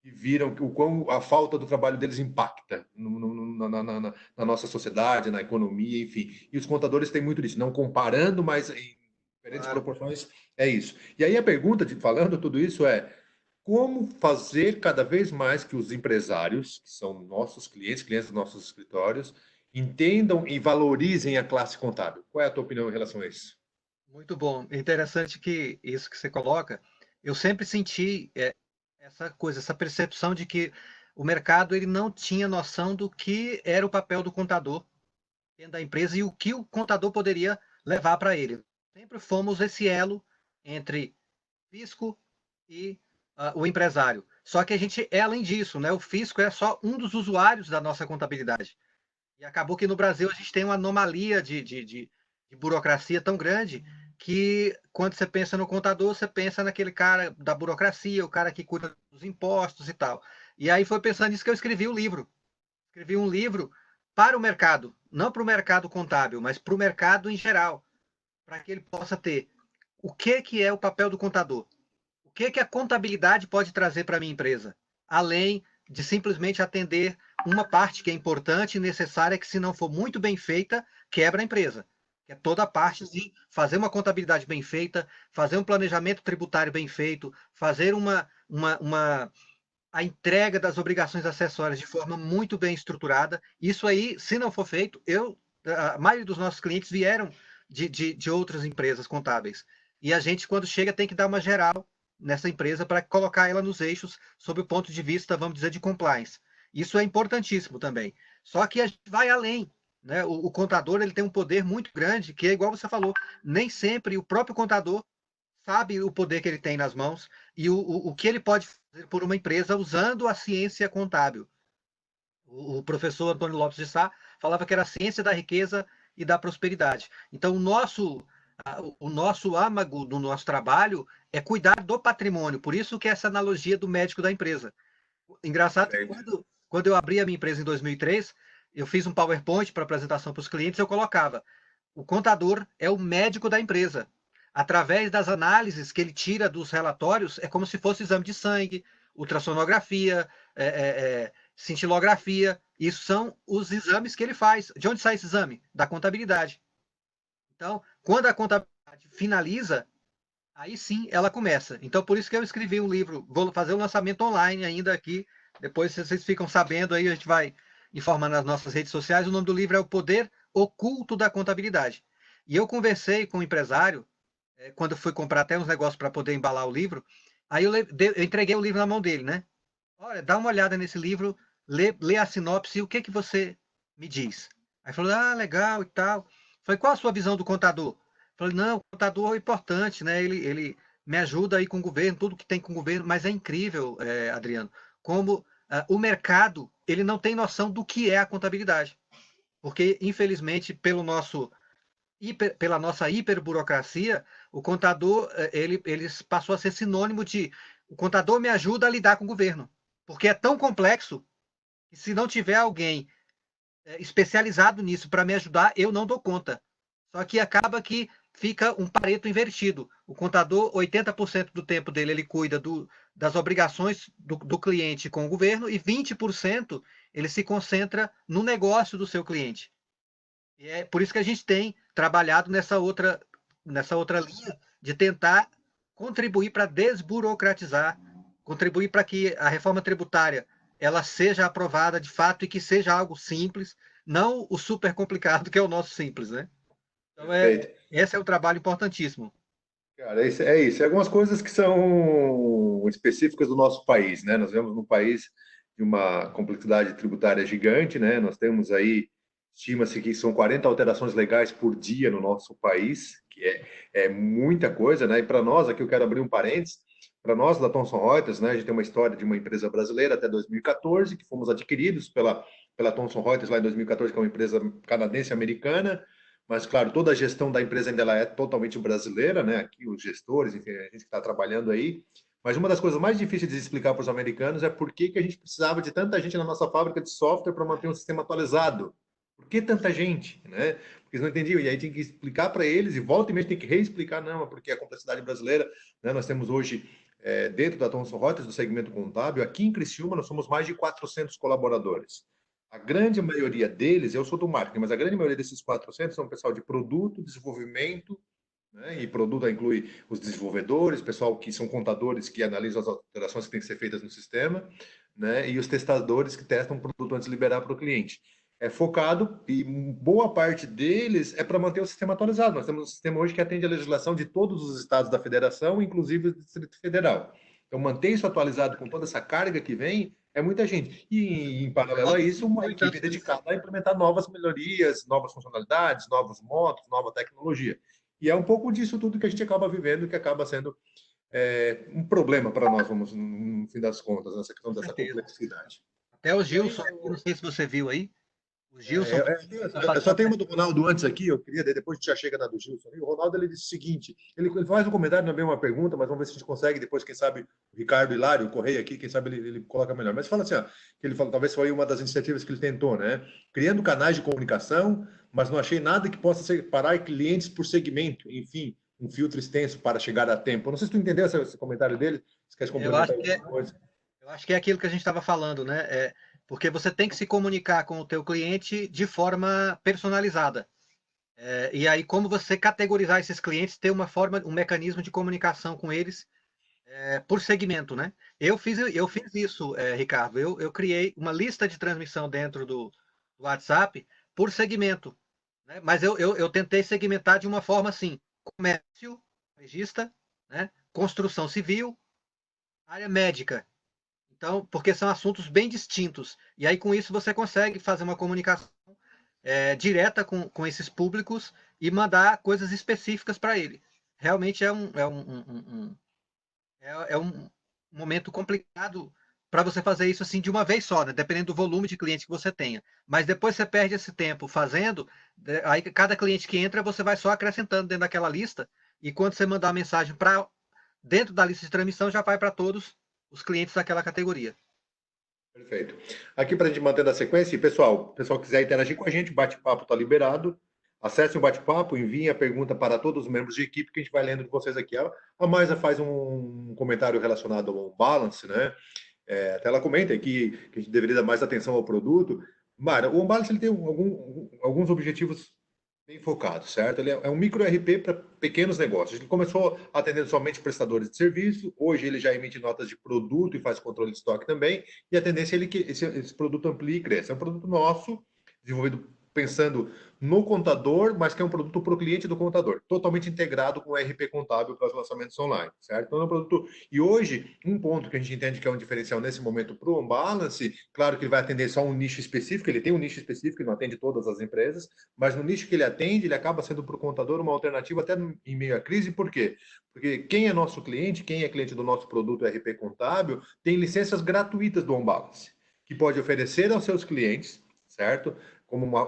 E viram o quão a falta do trabalho deles impacta na nossa sociedade, na economia, enfim. E os contadores têm muito disso, não comparando, mas em diferentes proporções, é isso. E aí a pergunta, falando tudo isso, é como fazer cada vez mais que os empresários, que são nossos clientes, clientes dos nossos escritórios, entendam e valorizem a classe contábil. Qual é a tua opinião em relação a isso? Muito bom. É interessante que isso que você coloca, eu sempre senti essa coisa, essa percepção de que o mercado ele não tinha noção do que era o papel do contador dentro da empresa e o que o contador poderia levar para ele. Sempre fomos esse elo entre fisco e o empresário. Só que a gente é além disso, né? O fisco é só um dos usuários da nossa contabilidade. E acabou que no Brasil a gente tem uma anomalia de burocracia tão grande que quando você pensa no contador, você pensa naquele cara da burocracia, o cara que cuida dos impostos e tal. E aí foi pensando nisso que eu escrevi o livro. Escrevi um livro para o mercado, não para o mercado contábil, mas para o mercado em geral, para que ele possa ter o que é o papel do contador, o que a contabilidade pode trazer para a minha empresa, além de simplesmente atender uma parte que é importante e necessária, que se não for muito bem feita, quebra a empresa. Que é toda a parte de fazer uma contabilidade bem feita, fazer um planejamento tributário bem feito, fazer a entrega das obrigações acessórias de forma muito bem estruturada. Isso aí, se não for feito, a maioria dos nossos clientes vieram de outras empresas contábeis. E a gente, quando chega, tem que dar uma geral nessa empresa para colocar ela nos eixos sob o ponto de vista, vamos dizer, de compliance. Isso é importantíssimo também. Só que a gente vai além, né? O contador ele tem um poder muito grande, que é igual você falou, nem sempre o próprio contador sabe o poder que ele tem nas mãos e o que ele pode fazer por uma empresa usando a ciência contábil. O professor Antônio Lopes de Sá falava que era a ciência da riqueza e da prosperidade. Então, o nosso âmago do nosso trabalho é cuidar do patrimônio. Por isso que essa analogia do médico da empresa. Engraçado que quando eu abri a minha empresa em 2003, eu fiz um PowerPoint para apresentação para os clientes, eu colocava: o contador é o médico da empresa. Através das análises que ele tira dos relatórios, é como se fosse exame de sangue, ultrassonografia, cintilografia. Isso são os exames que ele faz. De onde sai esse exame? Da contabilidade. Então, quando a contabilidade finaliza, aí sim ela começa. Então, por isso que eu escrevi um livro. Vou fazer o lançamento online ainda aqui. Depois vocês ficam sabendo aí, a gente vai informar nas nossas redes sociais. O nome do livro é O Poder Oculto da Contabilidade. E eu conversei com um empresário, quando eu fui comprar até uns negócios para poder embalar o livro. Aí eu entreguei o livro na mão dele, né? Olha, dá uma olhada nesse livro, lê a sinopse e o que você me diz. Aí falou: ah, legal e tal. Falei: qual a sua visão do contador? Falei: não, o contador é importante, né? Ele me ajuda aí com o governo, tudo que tem com o governo, mas é incrível, Adriano, como o mercado ele não tem noção do que é a contabilidade. Porque, infelizmente, pela nossa hiperburocracia, o contador ele passou a ser sinônimo de: o contador me ajuda a lidar com o governo. Porque é tão complexo que, se não tiver alguém especializado nisso para me ajudar, eu não dou conta. Só que acaba que fica um Pareto invertido. O contador, 80% do tempo dele, ele cuida das obrigações do cliente com o governo e 20% ele se concentra no negócio do seu cliente. E é por isso que a gente tem trabalhado nessa outra linha de tentar contribuir para desburocratizar, contribuir para que a reforma tributária ela seja aprovada de fato e que seja algo simples, não o super complicado que é o nosso simples, né? Então, Perfeito. esse é o trabalho importantíssimo. Cara, é isso. É algumas coisas que são específicas do nosso país, né? Nós vivemos num país de uma complexidade tributária gigante, né? Nós temos aí, estima-se que são 40 alterações legais por dia no nosso país, que é muita coisa, né? E para nós, aqui eu quero abrir um parênteses, para nós da Thomson Reuters, né? A gente tem uma história de uma empresa brasileira até 2014, que fomos adquiridos pela Thomson Reuters lá em 2014, que é uma empresa canadense-americana. Mas, claro, toda a gestão da empresa ainda ela é totalmente brasileira, né? Aqui, os gestores, enfim, a gente que está trabalhando aí. Mas uma das coisas mais difíceis de explicar para os americanos é por que a gente precisava de tanta gente na nossa fábrica de software para manter um sistema atualizado. Por que tanta gente, né? Porque eles não entendiam. E aí tem que explicar para eles, e volta e meia tem que reexplicar, não, porque a complexidade brasileira, né? Nós temos hoje, dentro da Thomson Reuters, do segmento contábil, aqui em Criciúma, nós somos mais de 400 colaboradores. A grande maioria deles, eu sou do marketing, mas a grande maioria desses 400 são pessoal de produto, desenvolvimento, né? E produto inclui os desenvolvedores, pessoal que são contadores que analisam as alterações que têm que ser feitas no sistema, né? E os testadores que testam o produto antes de liberar para o cliente. É focado e boa parte deles é para manter o sistema atualizado. Nós temos um sistema hoje que atende a legislação de todos os estados da federação, inclusive o Distrito Federal. Então, manter isso atualizado com toda essa carga que vem é muita gente. E, em paralelo a isso, uma equipe dedicada a implementar novas melhorias, novas funcionalidades, novos modos, nova tecnologia. E é um pouco disso tudo que a gente acaba vivendo, que acaba sendo um problema para nós, vamos, no fim das contas, nessa questão dessa complexidade. Até o E aí, Gilson, não sei se você viu aí, o Gilson eu só tenho uma do Ronaldo antes aqui, eu queria, depois a gente já chega na do Gilson. O Ronaldo ele disse o seguinte: ele faz um comentário, não é bem uma pergunta, mas vamos ver se a gente consegue, depois, quem sabe, o Ricardo Hilário, o Correia aqui, quem sabe ele coloca melhor. Mas fala assim: ó, que ele falou, talvez foi uma das iniciativas que ele tentou, né? Criando canais de comunicação, mas não achei nada que possa separar clientes por segmento, enfim, um filtro extenso para chegar a tempo. Não sei se tu entendeu esse comentário dele, se quer complementar alguma coisa. Eu acho que é aquilo que a gente estava falando, né? Porque você tem que se comunicar com o teu cliente de forma personalizada. E aí, como você categorizar esses clientes, ter um mecanismo de comunicação com eles por segmento, né? Eu fiz isso, Ricardo. Eu criei uma lista de transmissão dentro do WhatsApp por segmento. né? Mas eu tentei segmentar de uma forma assim: comércio, regista, né? Construção civil, área médica. Então, porque são assuntos bem distintos. E aí, com isso, você consegue fazer uma comunicação direta com esses públicos e mandar coisas específicas para ele. Realmente é um momento complicado para você fazer isso assim de uma vez só, né? Dependendo do volume de cliente que você tenha. Mas depois você perde esse tempo fazendo, aí cada cliente que entra, você vai só acrescentando dentro daquela lista, e quando você mandar a mensagem para dentro da lista de transmissão, já vai para todos os clientes daquela categoria. Perfeito. Aqui para a gente manter a sequência, e pessoal quiser interagir com a gente, o bate-papo está liberado. Acesse o bate-papo, enviem a pergunta para todos os membros de equipe que a gente vai lendo de vocês aqui. A Maisa faz um comentário relacionado ao balance, né? Até ela comenta que a gente deveria dar mais atenção ao produto. Mara, o Unbalance ele tem alguns objetivos bem focados, certo? Ele é um micro RP para pequenos negócios. Ele começou atendendo somente prestadores de serviço, hoje ele já emite notas de produto e faz controle de estoque também, e a tendência é que esse produto amplie e cresça. É um produto nosso, desenvolvido pensando no contador, mas que é um produto para o cliente do contador, totalmente integrado com o RP contábil para os lançamentos online, certo? Então é um produto. E hoje, um ponto que a gente entende que é um diferencial nesse momento para o Unbalance, claro que ele vai atender só um nicho específico, ele tem um nicho específico, ele não atende todas as empresas, mas no nicho que ele atende, ele acaba sendo para o contador uma alternativa até em meio à crise, por quê? Porque quem é nosso cliente, quem é cliente do nosso produto RP contábil, tem licenças gratuitas do Unbalance, que pode oferecer aos seus clientes, certo?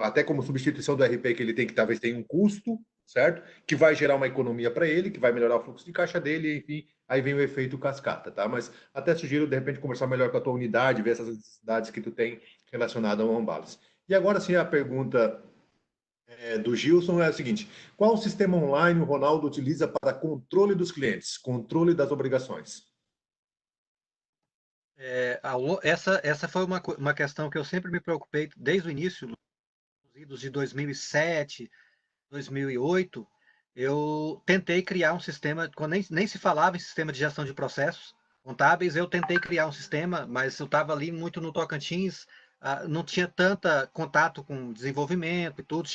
Até como substituição do RP que ele tem, que talvez tenha um custo, certo? Que vai gerar uma economia para ele, que vai melhorar o fluxo de caixa dele, enfim, aí vem o efeito cascata, tá? Mas até sugiro, de repente, conversar melhor com a tua unidade, ver essas necessidades que tu tem relacionadas ao Unbalance. E agora sim a pergunta do Gilson é a seguinte: qual sistema online o Ronaldo utiliza para controle dos clientes, controle das obrigações? Essa foi uma questão que eu sempre me preocupei desde o início, nos idos de 2007, 2008. Eu tentei criar um sistema, quando nem se falava em sistema de gestão de processos contábeis, eu tentei criar um sistema, mas eu estava ali muito no Tocantins, não tinha tanta contato com desenvolvimento e tudo.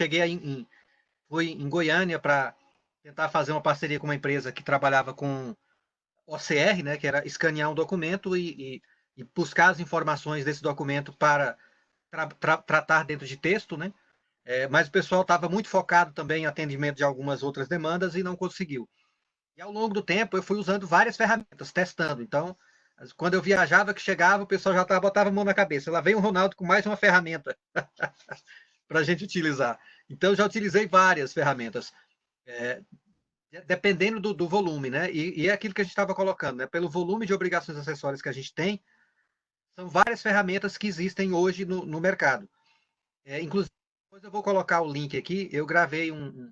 Fui em Goiânia para tentar fazer uma parceria com uma empresa que trabalhava com OCR, né, que era escanear um documento e buscar as informações desse documento para tratar dentro de texto, né? Mas o pessoal estava muito focado também em atendimento de algumas outras demandas e não conseguiu. E ao longo do tempo eu fui usando várias ferramentas, testando. Então, quando eu viajava, que chegava, o pessoal já botava a mão na cabeça. Lá vem o Ronaldo com mais uma ferramenta para a gente utilizar. Então, eu já utilizei várias ferramentas, é, dependendo do volume, né? E é aquilo que a gente estava colocando, né? Pelo volume de obrigações acessórias que a gente tem, são várias ferramentas que existem hoje no mercado. Inclusive, depois eu vou colocar o link aqui. Eu gravei um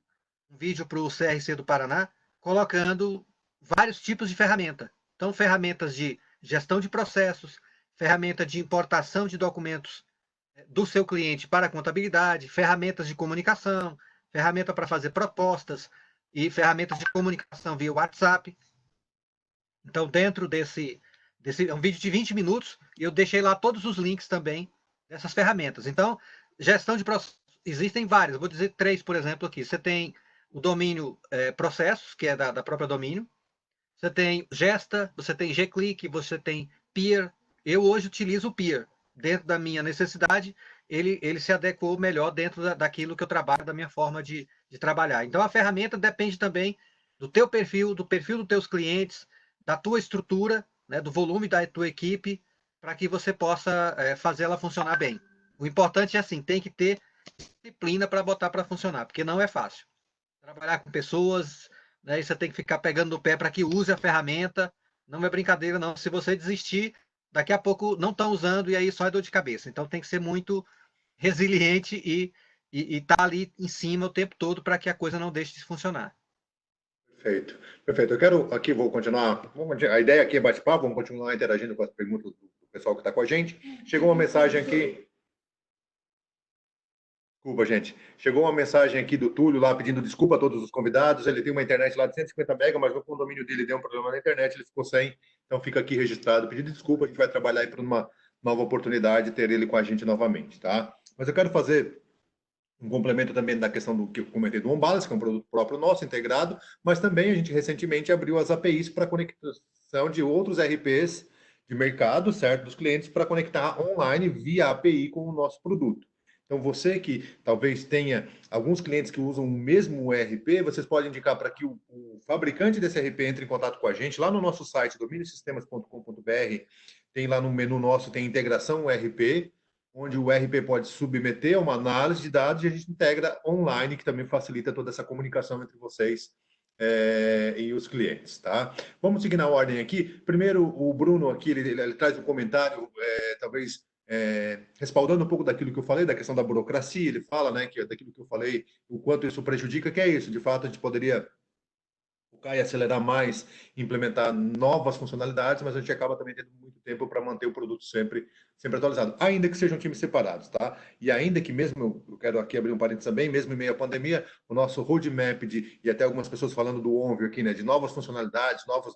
vídeo para o CRC do Paraná colocando vários tipos de ferramenta. Então, ferramentas de gestão de processos, ferramenta de importação de documentos do seu cliente para a contabilidade, ferramentas de comunicação, ferramenta para fazer propostas e ferramentas de comunicação via WhatsApp. Então, dentro desse é um vídeo de 20 minutos e eu deixei lá todos os links também dessas ferramentas. Então, gestão de processos, existem várias. Vou dizer três, por exemplo, aqui. Você tem o domínio processos, que é da própria domínio. Você tem Gesta, você tem Gclick, você tem Peer. Eu hoje utilizo o Peer. Dentro da minha necessidade, ele se adequou melhor dentro daquilo que eu trabalho, da minha forma de trabalhar. Então, a ferramenta depende também do teu perfil, do perfil dos teus clientes, da tua estrutura, né, do volume da tua equipe, para que você possa fazer ela funcionar bem. O importante é assim, tem que ter disciplina para botar para funcionar, porque não é fácil. Trabalhar com pessoas, né, e você tem que ficar pegando no pé para que use a ferramenta. Não é brincadeira, não. Se você desistir, daqui a pouco não estão usando e aí só é dor de cabeça. Então tem que ser muito resiliente e estar ali em cima o tempo todo para que a coisa não deixe de funcionar. Perfeito, perfeito. Eu quero aqui, a ideia aqui é bate-papo, vamos continuar interagindo com as perguntas do pessoal que está com a gente. Chegou uma mensagem aqui. Desculpa, gente. Chegou uma mensagem aqui do Túlio lá pedindo desculpa a todos os convidados. Ele tem uma internet lá de 150 MB, mas no condomínio dele deu um problema na internet, ele ficou sem. Então fica aqui registrado. Pedindo desculpa, a gente vai trabalhar aí para uma nova oportunidade ter ele com a gente novamente, tá? Mas eu quero fazer um complemento também da questão do que eu comentei do OnBalance, que é um produto próprio nosso, integrado, mas também a gente recentemente abriu as APIs para conexão de outros RPs de mercado, certo, dos clientes, para conectar online via API com o nosso produto. Então, você que talvez tenha alguns clientes que usam o mesmo ERP, vocês podem indicar para que o fabricante desse ERP entre em contato com a gente. Lá no nosso site, dominiosistemas.com.br, tem lá no menu nosso, tem integração ERP, onde o RP pode submeter a uma análise de dados e a gente integra online, que também facilita toda essa comunicação entre vocês e os clientes, tá? Vamos seguir na ordem aqui. Primeiro, o Bruno aqui, ele traz um comentário, talvez respaldando um pouco daquilo que eu falei, da questão da burocracia, ele fala, né, que daquilo que eu falei, o quanto isso prejudica, que é isso, de fato, a gente poderia focar e acelerar mais, implementar novas funcionalidades, mas a gente acaba também tendo muito tempo para manter o produto sempre atualizado, ainda que sejam times separados, tá? E ainda que mesmo, eu quero aqui abrir um parênteses também, mesmo em meio à pandemia, o nosso roadmap e até algumas pessoas falando do Onvio aqui, né, de novas funcionalidades, novos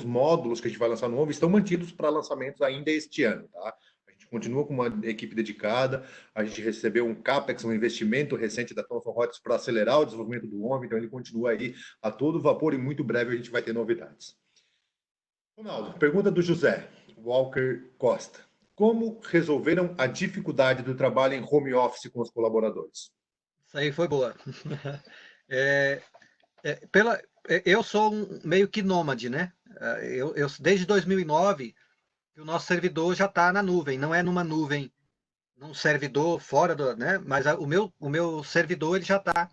módulos que a gente vai lançar no Onvio estão mantidos para lançamentos ainda este ano, tá? A gente continua com uma equipe dedicada, a gente recebeu um CAPEX, um investimento recente da Thomson Reuters para acelerar o desenvolvimento do Onvio, então ele continua aí a todo vapor e muito breve a gente vai ter novidades. Ronaldo, pergunta do José Walker Costa. Como resolveram a dificuldade do trabalho em home office com os colaboradores? Isso aí foi boa. É, eu sou meio que nômade, né? Desde 2009, o nosso servidor já está na nuvem, não é numa nuvem, num servidor fora do, né? Mas o meu servidor ele já está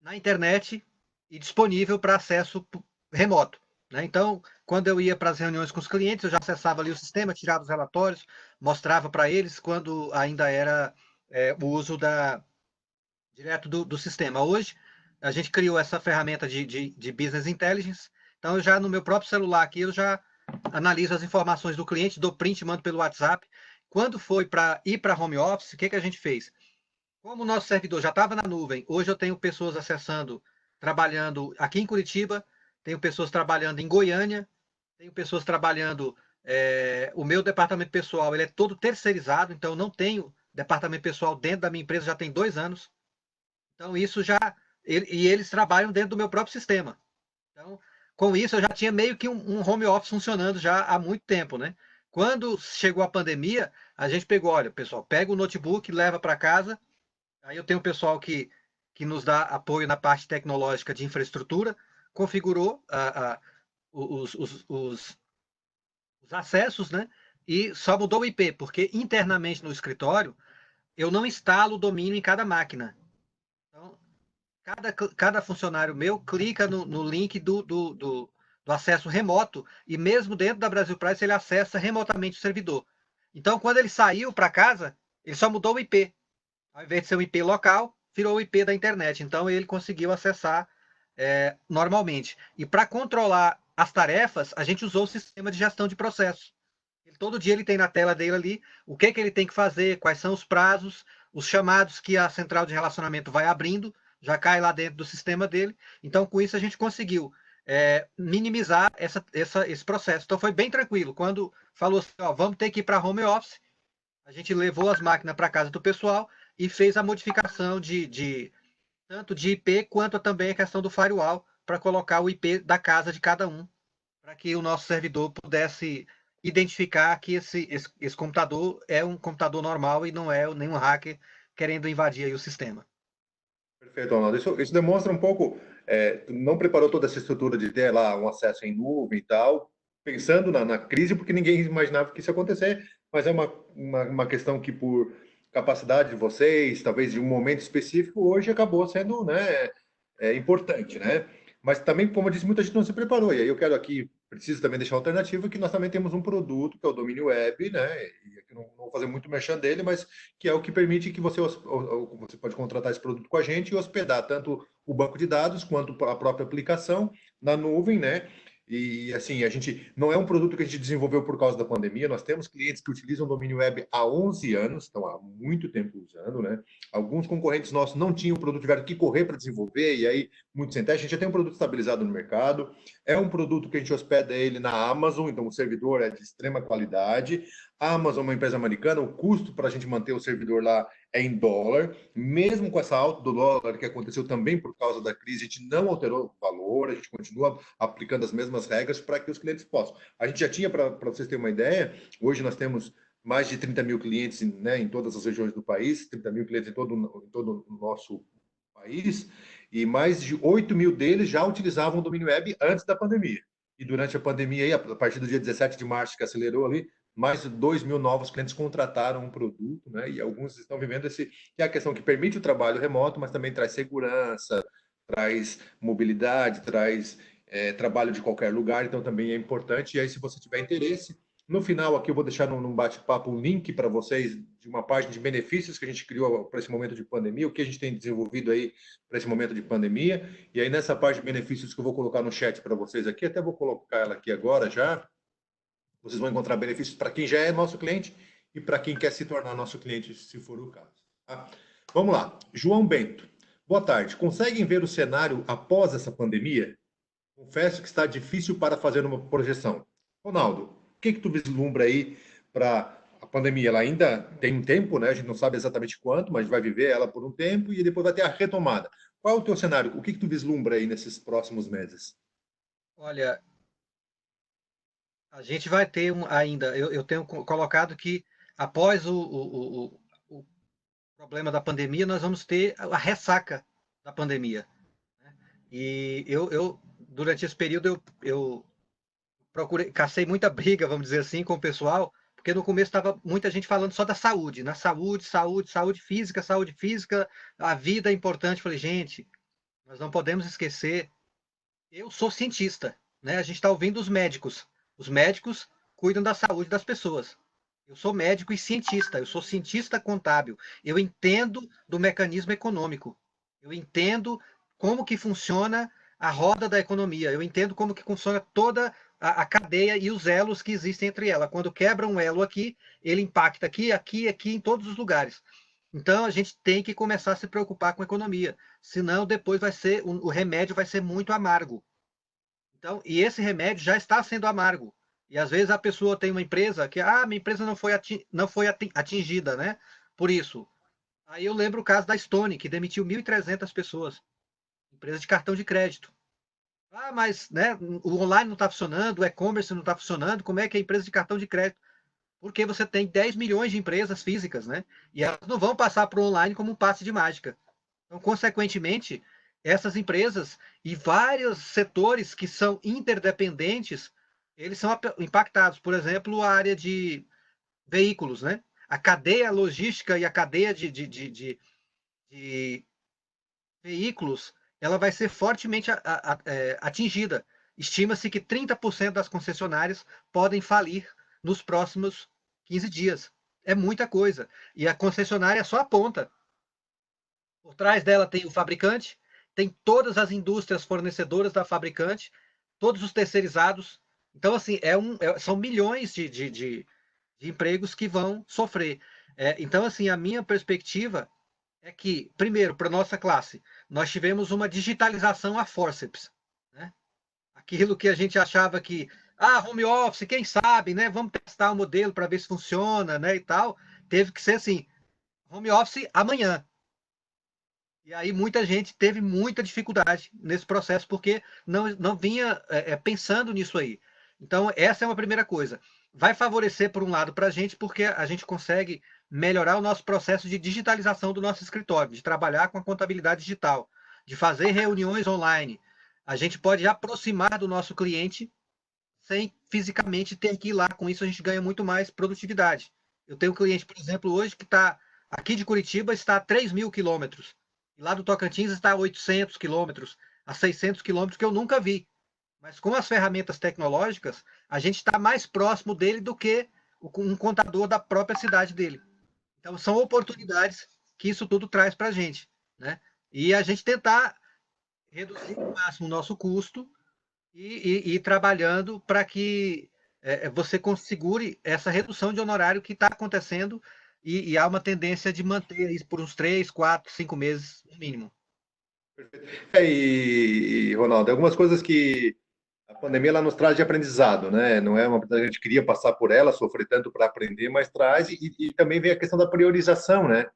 na internet e disponível para acesso remoto, né? Então, quando eu ia para as reuniões com os clientes, eu já acessava ali o sistema, tirava os relatórios, mostrava para eles quando ainda era o uso direto do sistema. Hoje, a gente criou essa ferramenta de Business Intelligence. Então, eu já no meu próprio celular aqui, eu já analiso as informações do cliente, dou print, mando pelo WhatsApp. Quando foi para ir para home office, o que, que a gente fez? Como o nosso servidor já estava na nuvem, hoje eu tenho pessoas acessando, trabalhando aqui em Curitiba, tenho pessoas trabalhando em Goiânia, tenho pessoas trabalhando. O meu departamento pessoal ele é todo terceirizado, então eu não tenho departamento pessoal dentro da minha empresa já tem 2 anos. Então, isso já. E eles trabalham dentro do meu próprio sistema. Então, com isso, eu já tinha meio que um home office funcionando já há muito tempo, né? Quando chegou a pandemia, a gente pegou, olha, pessoal, pega o notebook, leva para casa. Aí eu tenho o pessoal que nos dá apoio na parte tecnológica de infraestrutura, configurou os acessos, né? E só mudou o IP, porque internamente no escritório eu não instalo o domínio em cada máquina. Então, cada funcionário meu clica no link do acesso remoto e mesmo dentro da Brasil Price ele acessa remotamente o servidor. Então, quando ele saiu para casa, ele só mudou o IP. Ao invés de ser um IP local, virou o IP da internet. Então, ele conseguiu acessar normalmente. E para controlar as tarefas, a gente usou o sistema de gestão de processos. Todo dia ele tem na tela dele ali o que ele tem que fazer, quais são os prazos, os chamados que a central de relacionamento vai abrindo, já cai lá dentro do sistema dele. Então, com isso, a gente conseguiu minimizar esse processo. Então, foi bem tranquilo. Quando falou assim, ó, vamos ter que ir para home office, a gente levou as máquinas para casa do pessoal e fez a modificação tanto de IP quanto também a questão do firewall para colocar o IP da casa de cada um, para que o nosso servidor pudesse identificar que esse computador é um computador normal e não é nenhum hacker querendo invadir aí o sistema. Perfeito, Ronaldo. Isso demonstra um pouco, tu não preparou toda essa estrutura de ter lá um acesso em nuvem e tal, pensando na crise, porque ninguém imaginava que isso ia acontecer, mas é uma questão que, por capacidade de vocês, talvez de um momento específico, hoje acabou sendo, né, importante, né? Mas também, como eu disse, muita gente não se preparou. E aí eu quero aqui, preciso também deixar uma alternativa, que nós também temos um produto, que é o domínio web, né? E aqui não vou fazer muito merchan dele, mas que é o que permite que você pode contratar esse produto com a gente e hospedar tanto o banco de dados quanto a própria aplicação na nuvem, né? E assim, a gente não é um produto que a gente desenvolveu por causa da pandemia. Nós temos clientes que utilizam o domínio web há 11 anos, estão há muito tempo usando, né? Alguns concorrentes nossos não tinham o produto, tiveram que correr para desenvolver, e aí, muito sem teste. A gente já tem um produto estabilizado no mercado. É um produto que a gente hospeda ele na Amazon, então o servidor é de extrema qualidade. A Amazon é uma empresa americana, o custo para a gente manter o servidor lá é em dólar. Mesmo com essa alta do dólar que aconteceu também por causa da crise, a gente não alterou o valor, a gente continua aplicando as mesmas regras para que os clientes possam. A gente já tinha, para vocês terem uma ideia, hoje nós temos mais de 30 mil clientes, né, em todas as regiões do país, 30 mil clientes em todo o nosso país, e mais de 8 mil deles já utilizavam o domínio web antes da pandemia. E durante a pandemia, aí, a partir do dia 17 de março, que acelerou ali, mais de 2 mil novos clientes contrataram um produto, né? E alguns estão vivendo esse, que é a questão que permite o trabalho remoto, mas também traz segurança, traz mobilidade, traz trabalho de qualquer lugar, então também é importante. E aí, se você tiver interesse, no final aqui eu vou deixar num bate-papo um link para vocês de uma página de benefícios que a gente criou para esse momento de pandemia, o que a gente tem desenvolvido aí para esse momento de pandemia. E aí, nessa parte de benefícios que eu vou colocar no chat para vocês aqui, até vou colocar ela aqui agora já, vocês vão encontrar benefícios para quem já é nosso cliente e para quem quer se tornar nosso cliente, se for o caso. Tá? Vamos lá. João Bento. Boa tarde. Conseguem ver o cenário após essa pandemia? Confesso que está difícil para fazer uma projeção. Ronaldo, o que tu vislumbra aí para a pandemia? Ela ainda tem um tempo, né? A gente não sabe exatamente quanto, mas vai viver ela por um tempo e depois vai ter a retomada. Qual é o teu cenário? O que tu vislumbra aí nesses próximos meses? Olha, a gente vai ter ainda, eu tenho colocado que após o problema da pandemia, nós vamos ter a ressaca da pandemia. E durante esse período, eu procurei, cacei muita briga, vamos dizer assim, com o pessoal, porque no começo estava muita gente falando só da saúde, na saúde, saúde, saúde física, a vida é importante. Falei, gente, nós não podemos esquecer, eu sou cientista, né? A gente está ouvindo os médicos cuidam da saúde das pessoas. Eu sou médico e cientista, eu sou cientista contábil, eu entendo do mecanismo econômico, eu entendo como que funciona a roda da economia, eu entendo como que funciona toda a cadeia e os elos que existem entre ela. Quando quebra um elo aqui, ele impacta aqui, aqui, aqui, em todos os lugares. Então a gente tem que começar a se preocupar com a economia, senão depois o remédio vai ser muito amargo. Então, e esse remédio já está sendo amargo. E às vezes a pessoa tem uma empresa que, minha empresa não foi atingida, né? Por isso. Aí eu lembro o caso da Stone, que demitiu 1.300 pessoas, empresa de cartão de crédito. Mas né, o online não está funcionando, o e-commerce não está funcionando, como é que é a empresa de cartão de crédito? Porque você tem 10 milhões de empresas físicas, né? E elas não vão passar para o online como um passe de mágica. Então, consequentemente, essas empresas e vários setores que são interdependentes, eles são impactados. Por exemplo, a área de veículos, né? A cadeia logística e a cadeia de veículos, ela vai ser fortemente atingida. Estima-se que 30% das concessionárias podem falir nos próximos 15 dias. É muita coisa. E a concessionária só aponta. Por trás dela tem o fabricante, tem todas as indústrias fornecedoras da fabricante, todos os terceirizados. Então, assim, são milhões de empregos que vão sofrer. Então, assim, a minha perspectiva é que, primeiro, para a nossa classe, nós tivemos uma digitalização a forceps. Né? Aquilo que a gente achava que, home office, quem sabe, né? Vamos testar o modelo para ver se funciona, né? E tal. Teve que ser assim, home office amanhã. E aí muita gente teve muita dificuldade nesse processo, porque não vinha pensando nisso aí. Então, essa é uma primeira coisa. Vai favorecer, por um lado, para a gente, porque a gente consegue melhorar o nosso processo de digitalização do nosso escritório, de trabalhar com a contabilidade digital, de fazer reuniões online. A gente pode aproximar do nosso cliente sem fisicamente ter que ir lá. Com isso, a gente ganha muito mais produtividade. Eu tenho um cliente, por exemplo, hoje que está aqui de Curitiba, está a 3.000 quilômetros. E lá do Tocantins está a 800 quilômetros, a 600 quilômetros, que eu nunca vi. Mas com as ferramentas tecnológicas, a gente está mais próximo dele do que um contador da própria cidade dele. Então, são oportunidades que isso tudo traz para a gente. Né? E a gente tentar reduzir ao máximo o nosso custo e trabalhando para que você segure essa redução de honorário que está acontecendo e há uma tendência de manter isso por uns 3, 4, 5 meses no mínimo. Ronaldo, algumas coisas que a pandemia ela nos traz de aprendizado, né? Não é uma coisa que a gente queria passar por ela, sofrer tanto para aprender, mas traz e também vem a questão da priorização, né?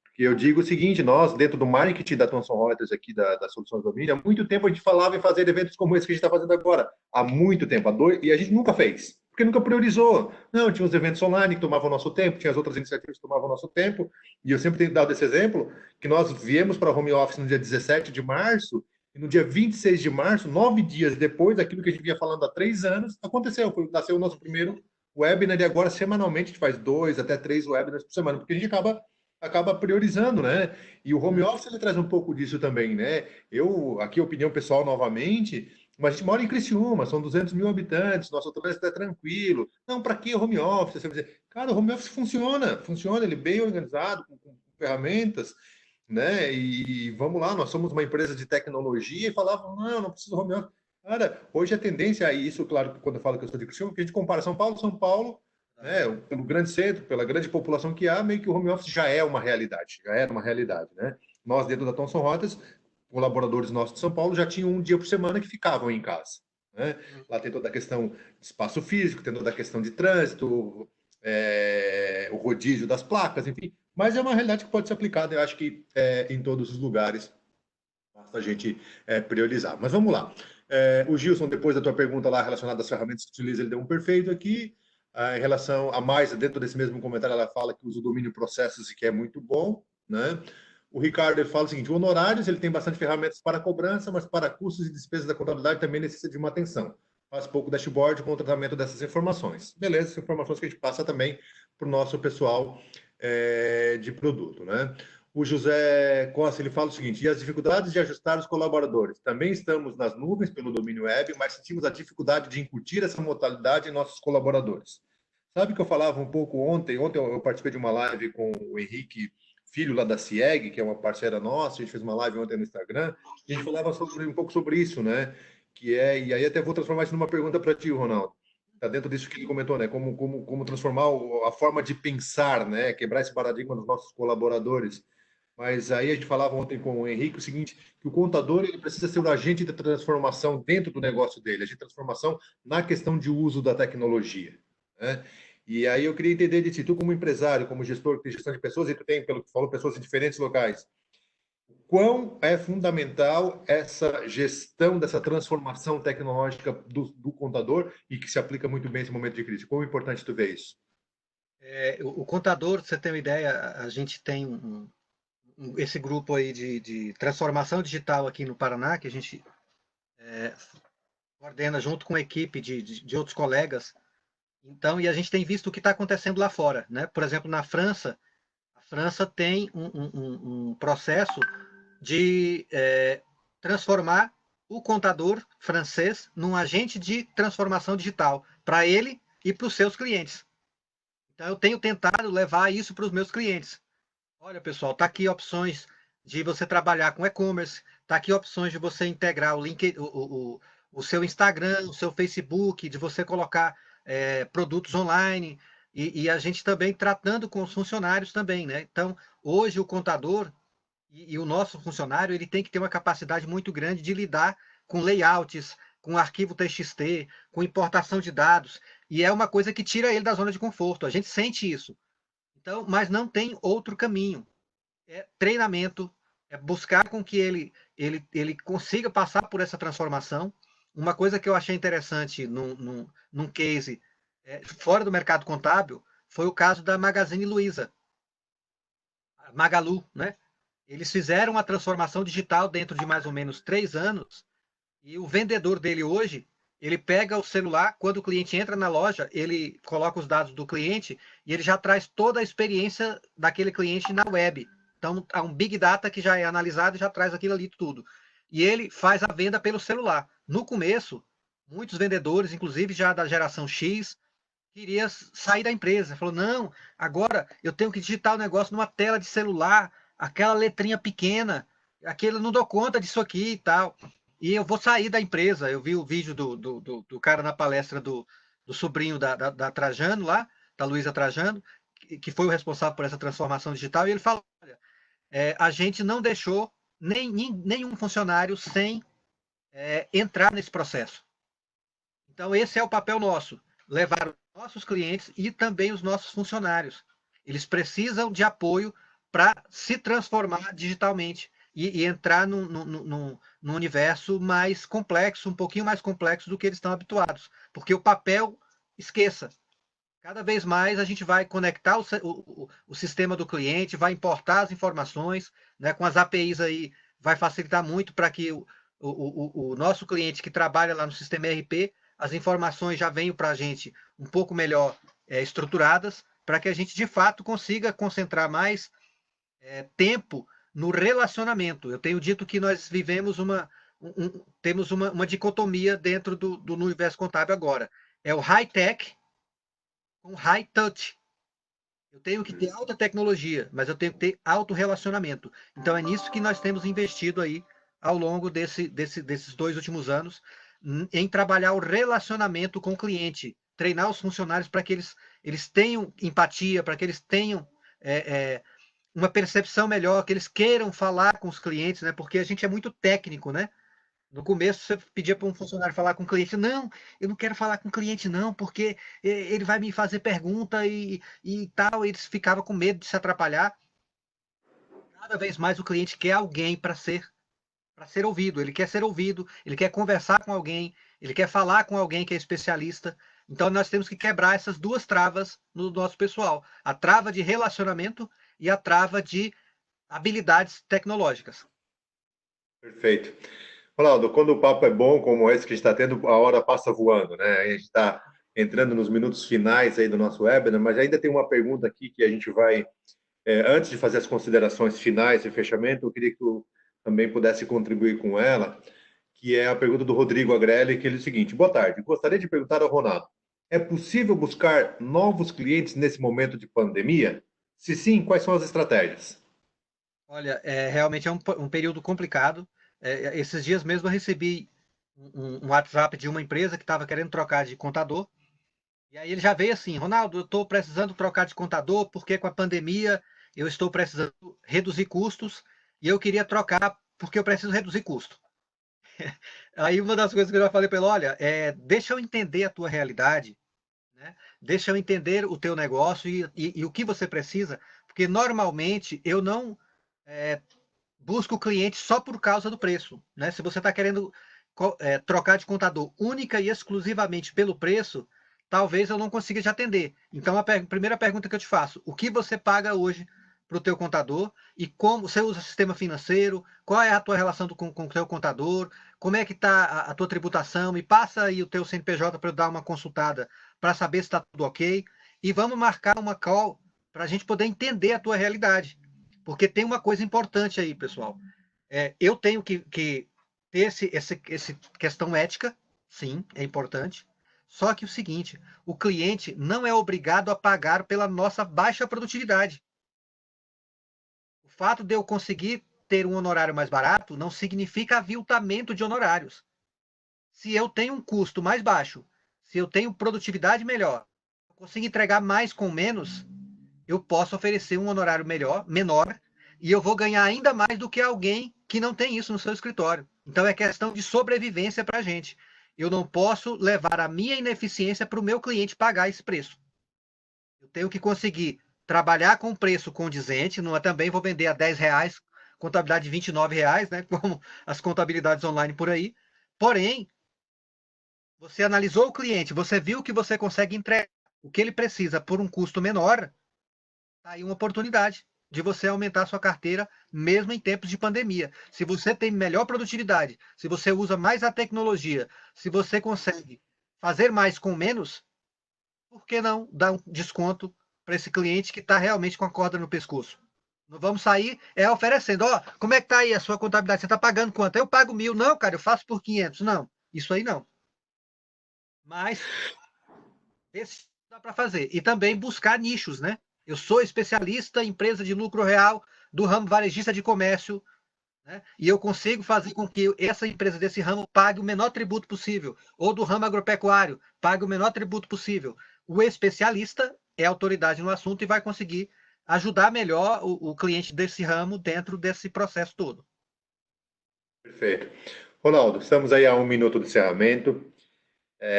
Porque eu digo o seguinte, nós, dentro do marketing da Thomson Reuters aqui, da Soluções Domínio, há muito tempo a gente falava em fazer eventos como esse que a gente está fazendo agora. Há muito tempo, e a gente nunca fez, porque nunca priorizou. Não, tinha os eventos online que tomavam nosso tempo, tinha as outras iniciativas que tomavam nosso tempo, e eu sempre tenho dado esse exemplo, que nós viemos para home office no dia 17 de março, e no dia 26 de março, 9 dias depois daquilo que a gente vinha falando há 3 anos, aconteceu, nasceu o nosso primeiro webinar, e agora, semanalmente, a gente faz 2 até 3 webinars por semana, porque a gente acaba priorizando, né? E o home office ele traz um pouco disso também, né? Eu, aqui, opinião pessoal novamente, mas a gente mora em Criciúma, são 200 mil habitantes, nosso trânsito é tranquilo. Não, para que home office? Você vai dizer, cara, o home office funciona, ele é bem organizado, com ferramentas, né? E vamos lá, nós somos uma empresa de tecnologia e falavam, não preciso home office. Cara, hoje a tendência, e isso, claro, quando eu falo que eu sou de Criciúma, porque a gente compara São Paulo, né, pelo grande centro, pela grande população que há, meio que o home office já é uma realidade, já era uma realidade, né? Nós, dentro da Thomson Reuters, colaboradores nossos de São Paulo já tinham um dia por semana que ficavam em casa, né? Lá tem toda a questão de espaço físico, tem toda a questão de trânsito, o rodízio das placas, enfim, mas é uma realidade que pode ser aplicada, eu acho que em todos os lugares, basta a gente priorizar. Mas vamos lá. O Gilson, depois da tua pergunta lá relacionada às ferramentas que utiliza, ele deu um perfeito aqui. Em relação a mais, dentro desse mesmo comentário, ela fala que usa o domínio processos e que é muito bom, né? O Ricardo ele fala o seguinte: o honorários ele tem bastante ferramentas para cobrança, mas para custos e despesas da contabilidade também necessita de uma atenção. Faz pouco dashboard com o tratamento dessas informações. Beleza, essas informações que a gente passa também para o nosso pessoal de produto, né? O José Costa ele fala o seguinte: e as dificuldades de ajustar os colaboradores. Também estamos nas nuvens pelo domínio web, mas sentimos a dificuldade de incutir essa modalidade em nossos colaboradores. Sabe que eu falava um pouco ontem? Ontem eu participei de uma live com o Henrique Filho, lá da CIEG, que é uma parceira nossa. A gente fez uma live ontem no Instagram. E a gente falava um pouco sobre isso, né? E aí até vou transformar isso numa pergunta para ti, Ronaldo. Está dentro disso que ele comentou, né? Como transformar a forma de pensar, né? Quebrar esse paradigma dos nossos colaboradores. Mas aí a gente falava ontem com o Henrique o seguinte, que o contador ele precisa ser o agente de transformação dentro do negócio dele, agente de transformação na questão de uso da tecnologia, né? E aí eu queria entender de ti, tu como empresário, como gestor, que tem gestão de pessoas, e tu tem, pelo que falou, pessoas em diferentes locais, quão é fundamental essa gestão dessa transformação tecnológica do contador e que se aplica muito bem nesse momento de crise? Quão importante tu vê isso? O contador, você tem uma ideia, a gente tem esse grupo aí de transformação digital aqui no Paraná, que a gente coordena junto com a equipe de outros colegas. Então, e a gente tem visto o que está acontecendo lá fora, né? Por exemplo, na França, a França tem um processo de transformar o contador francês num agente de transformação digital para ele e para os seus clientes. Então, eu tenho tentado levar isso para os meus clientes. Olha, pessoal, tá aqui opções de você trabalhar com e-commerce, tá aqui opções de você integrar o link, o seu Instagram, o seu Facebook, de você colocar produtos online, e a gente também tratando com os funcionários também, né? Então, hoje o contador e o nosso funcionário, ele tem que ter uma capacidade muito grande de lidar com layouts, com arquivo TXT, com importação de dados, e é uma coisa que tira ele da zona de conforto. A gente sente isso. Então, mas não tem outro caminho. É treinamento, é buscar com que ele consiga passar por essa transformação. Uma coisa que eu achei interessante num case fora do mercado contábil foi o caso da Magazine Luiza, Magalu, né? Eles fizeram a transformação digital dentro de mais ou menos 3 anos e o vendedor dele hoje, ele pega o celular, quando o cliente entra na loja, ele coloca os dados do cliente e ele já traz toda a experiência daquele cliente na web. Então, há um Big Data que já é analisado e já traz aquilo ali tudo. E ele faz a venda pelo celular. No começo, muitos vendedores, inclusive já da geração X, queria sair da empresa. Falou, não, agora eu tenho que digitar o negócio numa tela de celular, aquela letrinha pequena, aquele não dou conta disso aqui e tal. e eu vou sair da empresa. Eu vi o vídeo do cara na palestra do sobrinho da Trajano lá, da Luísa Trajano, que foi o responsável por essa transformação digital, e ele falou, olha, a gente não deixou nenhum funcionário sem entrar nesse processo. Então, esse é o papel nosso, levar os nossos clientes e também os nossos funcionários. Eles precisam de apoio para se transformar digitalmente e entrar num universo mais complexo, um pouquinho mais complexo do que eles estão habituados. Porque o papel, esqueça. Cada vez mais a gente vai conectar o sistema do cliente, vai importar as informações, né, com as APIs aí, vai facilitar muito para que o nosso cliente que trabalha lá no sistema ERP, as informações já venham para a gente um pouco melhor estruturadas, para que a gente de fato consiga concentrar mais tempo no relacionamento. Eu tenho dito que nós vivemos temos uma dicotomia dentro do universo contábil agora. É o high-tech com high-touch. Eu tenho que ter alta tecnologia, mas eu tenho que ter alto relacionamento. Então é nisso que nós temos investido aí ao longo desses 2 últimos anos, em trabalhar o relacionamento com o cliente, treinar os funcionários para que eles tenham empatia, para que eles tenham uma percepção melhor, que eles queiram falar com os clientes, né? Porque a gente é muito técnico, né? No começo, você pedia para um funcionário falar com o cliente. Não, eu não quero falar com o cliente, não, porque ele vai me fazer pergunta e tal. Eles ficavam com medo de se atrapalhar. Cada vez mais o cliente quer alguém para ser ouvido. Ele quer ser ouvido, ele quer conversar com alguém, ele quer falar com alguém que é especialista. Então, nós temos que quebrar essas 2 travas no nosso pessoal: a trava de relacionamento e a trava de habilidades tecnológicas. Perfeito. Ronaldo, quando o papo é bom, como esse que a gente está tendo, a hora passa voando, né? A gente está entrando nos minutos finais aí do nosso webinar, mas ainda tem uma pergunta aqui que a gente vai, antes de fazer as considerações finais e fechamento, eu queria que tu também pudesse contribuir com ela, que é a pergunta do Rodrigo Agrelli, que ele é o seguinte: boa tarde, gostaria de perguntar ao Ronaldo, é possível buscar novos clientes nesse momento de pandemia? Se sim, quais são as estratégias? Olha, realmente é um período complicado. Esses dias mesmo eu recebi um WhatsApp de uma empresa que estava querendo trocar de contador. E aí ele já veio assim: Ronaldo, eu estou precisando trocar de contador porque com a pandemia eu estou precisando reduzir custos e eu queria trocar porque eu preciso reduzir custo. Aí uma das coisas que eu já falei para ele: olha, deixa eu entender a tua realidade, né? Deixa eu entender o teu negócio e o que você precisa, porque normalmente eu não busca o cliente só por causa do preço, né? Se você está querendo trocar de contador única e exclusivamente pelo preço, talvez eu não consiga te atender. Então, a primeira pergunta que eu te faço: o que você paga hoje para o teu contador e como você usa sistema financeiro? Qual é a tua relação com o teu contador? Como é que está a tua tributação? Me passa aí o teu CNPJ para eu dar uma consultada para saber se está tudo ok. E vamos marcar uma call para a gente poder entender a tua realidade. Porque tem uma coisa importante aí, pessoal. Eu tenho que ter esse questão ética, sim, é importante. Só que o seguinte: o cliente não é obrigado a pagar pela nossa baixa produtividade. O fato de eu conseguir ter um honorário mais barato não significa aviltamento de honorários. Se eu tenho um custo mais baixo, se eu tenho produtividade melhor, eu consigo entregar mais com menos, eu posso oferecer um honorário menor, e eu vou ganhar ainda mais do que alguém que não tem isso no seu escritório. Então é questão de sobrevivência para a gente. Eu não posso levar a minha ineficiência para o meu cliente pagar esse preço. Eu tenho que conseguir trabalhar com preço condizente, não é, também vou vender a R$ 10, contabilidade de R$ 29, né, como as contabilidades online por aí. Porém, você analisou o cliente, você viu que você consegue entregar o que ele precisa por um custo menor. Tá aí uma oportunidade de você aumentar a sua carteira, mesmo em tempos de pandemia. Se você tem melhor produtividade, se você usa mais a tecnologia, se você consegue fazer mais com menos, por que não dar um desconto para esse cliente que está realmente com a corda no pescoço? Não vamos sair oferecendo: ó, como é que tá aí a sua contabilidade? Você está pagando quanto? Eu pago 1.000. Não, cara, eu faço por 500. Não, isso aí não. Mas esse dá para fazer. E também buscar nichos, né? Eu sou especialista em empresa de lucro real do ramo varejista de comércio, né? E eu consigo fazer com que essa empresa desse ramo pague o menor tributo possível, ou do ramo agropecuário, pague o menor tributo possível. O especialista é autoridade no assunto e vai conseguir ajudar melhor o cliente desse ramo dentro desse processo todo. Perfeito. Ronaldo, estamos aí a 1 minuto do encerramento.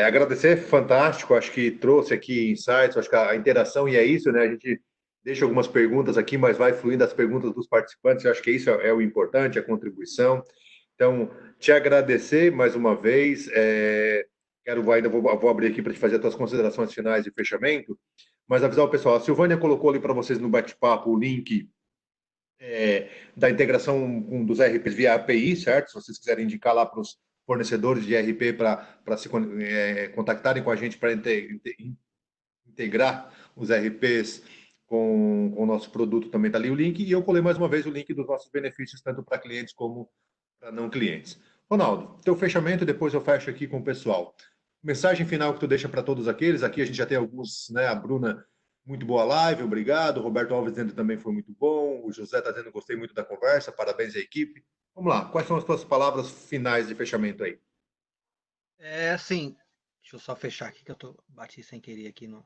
Agradecer, fantástico, acho que trouxe aqui insights, acho que a interação, e é isso, né? A gente deixa algumas perguntas aqui, mas vai fluindo as perguntas dos participantes, eu acho que isso é o importante, a contribuição. Então, te agradecer mais uma vez, vou abrir aqui para te fazer as tuas considerações finais de fechamento, mas avisar o pessoal, a Silvânia colocou ali para vocês no bate-papo o link da integração dos RPs via API, certo? Se vocês quiserem indicar lá para os fornecedores de RP para se contactarem com a gente para integrar os RPs com o nosso produto, também está ali o link. E eu colei mais uma vez o link dos nossos benefícios, tanto para clientes como para não clientes. Ronaldo, teu fechamento, depois eu fecho aqui com o pessoal. Mensagem final que tu deixa para todos aqueles. Aqui a gente já tem alguns, né? A Bruna, muito boa live, obrigado. O Roberto Alves dizendo também foi muito bom. O José está dizendo gostei muito da conversa, parabéns à equipe. Vamos lá, quais são as tuas palavras finais de fechamento aí? Assim, deixa eu só fechar aqui, que eu bati sem querer aqui no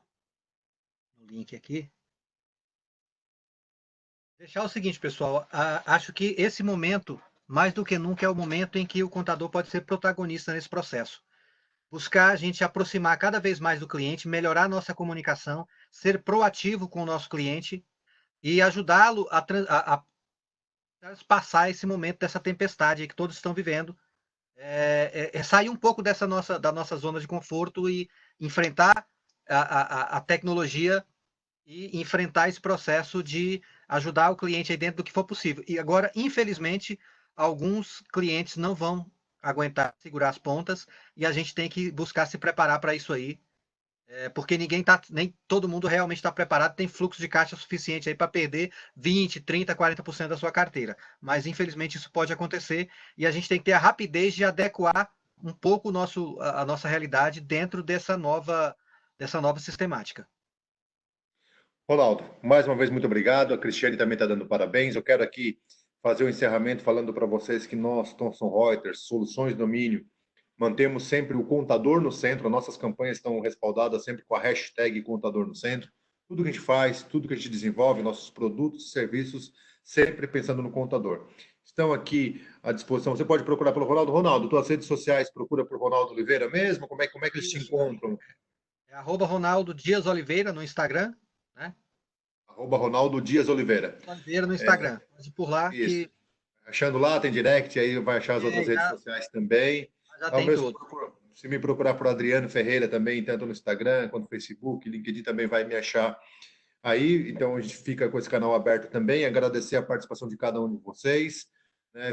link aqui. Deixar o seguinte, pessoal, acho que esse momento, mais do que nunca, é o momento em que o contador pode ser protagonista nesse processo. Buscar a gente aproximar cada vez mais do cliente, melhorar a nossa comunicação, ser proativo com o nosso cliente e ajudá-lo a passar esse momento dessa tempestade que todos estão vivendo. Sair um pouco da nossa zona de conforto e enfrentar a tecnologia e enfrentar esse processo de ajudar o cliente aí dentro do que for possível. E agora, infelizmente, alguns clientes não vão aguentar segurar as pontas e a gente tem que buscar se preparar para isso aí, porque nem todo mundo realmente está preparado, tem fluxo de caixa suficiente aí para perder 20, 30, 40% da sua carteira. Mas infelizmente isso pode acontecer e a gente tem que ter a rapidez de adequar um pouco a nossa realidade dentro dessa nova sistemática. Ronaldo, mais uma vez, muito obrigado. A Cristiane também está dando parabéns. Eu quero aqui fazer o encerramento falando para vocês que nós, Thomson Reuters, Soluções de Domínio, mantemos sempre o contador no centro. As nossas campanhas estão respaldadas sempre com a hashtag contador no centro. Tudo que a gente faz, tudo que a gente desenvolve, nossos produtos e serviços, sempre pensando no contador. Estão aqui à disposição. Você pode procurar pelo Ronaldo. Ronaldo, tuas redes sociais, procura por Ronaldo Oliveira mesmo? Como é que eles te encontram? @Ronaldo Dias Oliveira no Instagram, né? @Ronaldo Dias Oliveira. Oliveira no Instagram. Pode ir por lá Isso. que Achando lá, tem direct, aí vai achar as outras redes sociais também. já tem tudo. Se me procurar por Adriano Ferreira também, tanto no Instagram quanto no Facebook, LinkedIn também vai me achar aí. Então a gente fica com esse canal aberto também. Agradecer a participação de cada um de vocês. A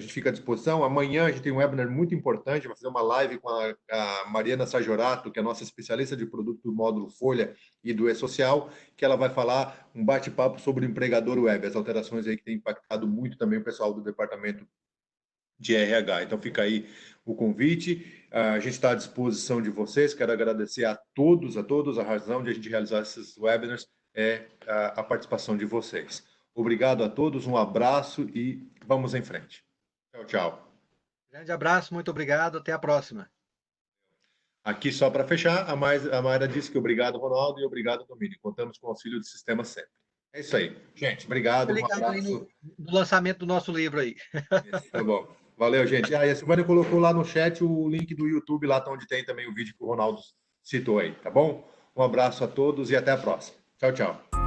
gente fica à disposição. Amanhã a gente tem um webinar muito importante, vai fazer uma live com a Mariana Sajorato, que é a nossa especialista de produto do módulo Folha e do E-Social, que ela vai falar um bate-papo sobre o empregador web, as alterações aí que tem impactado muito também o pessoal do departamento de RH. Então fica aí o convite. A gente está à disposição de vocês. Quero agradecer a todos. A razão de a gente realizar esses webinars é a participação de vocês. Obrigado a todos, um abraço e vamos em frente. Tchau, tchau. Grande abraço, muito obrigado, até a próxima. Aqui, só para fechar, a Mayra disse que obrigado, Ronaldo, e obrigado, Domínio. Contamos com o auxílio do sistema sempre. É isso aí. Gente, obrigado. Um abraço. Aí no lançamento do nosso livro aí. Isso, tá bom. Valeu, gente. E a Silvânia colocou lá no chat o link do YouTube, lá onde tem também o vídeo que o Ronaldo citou aí, tá bom? Um abraço a todos e até a próxima. Tchau, tchau.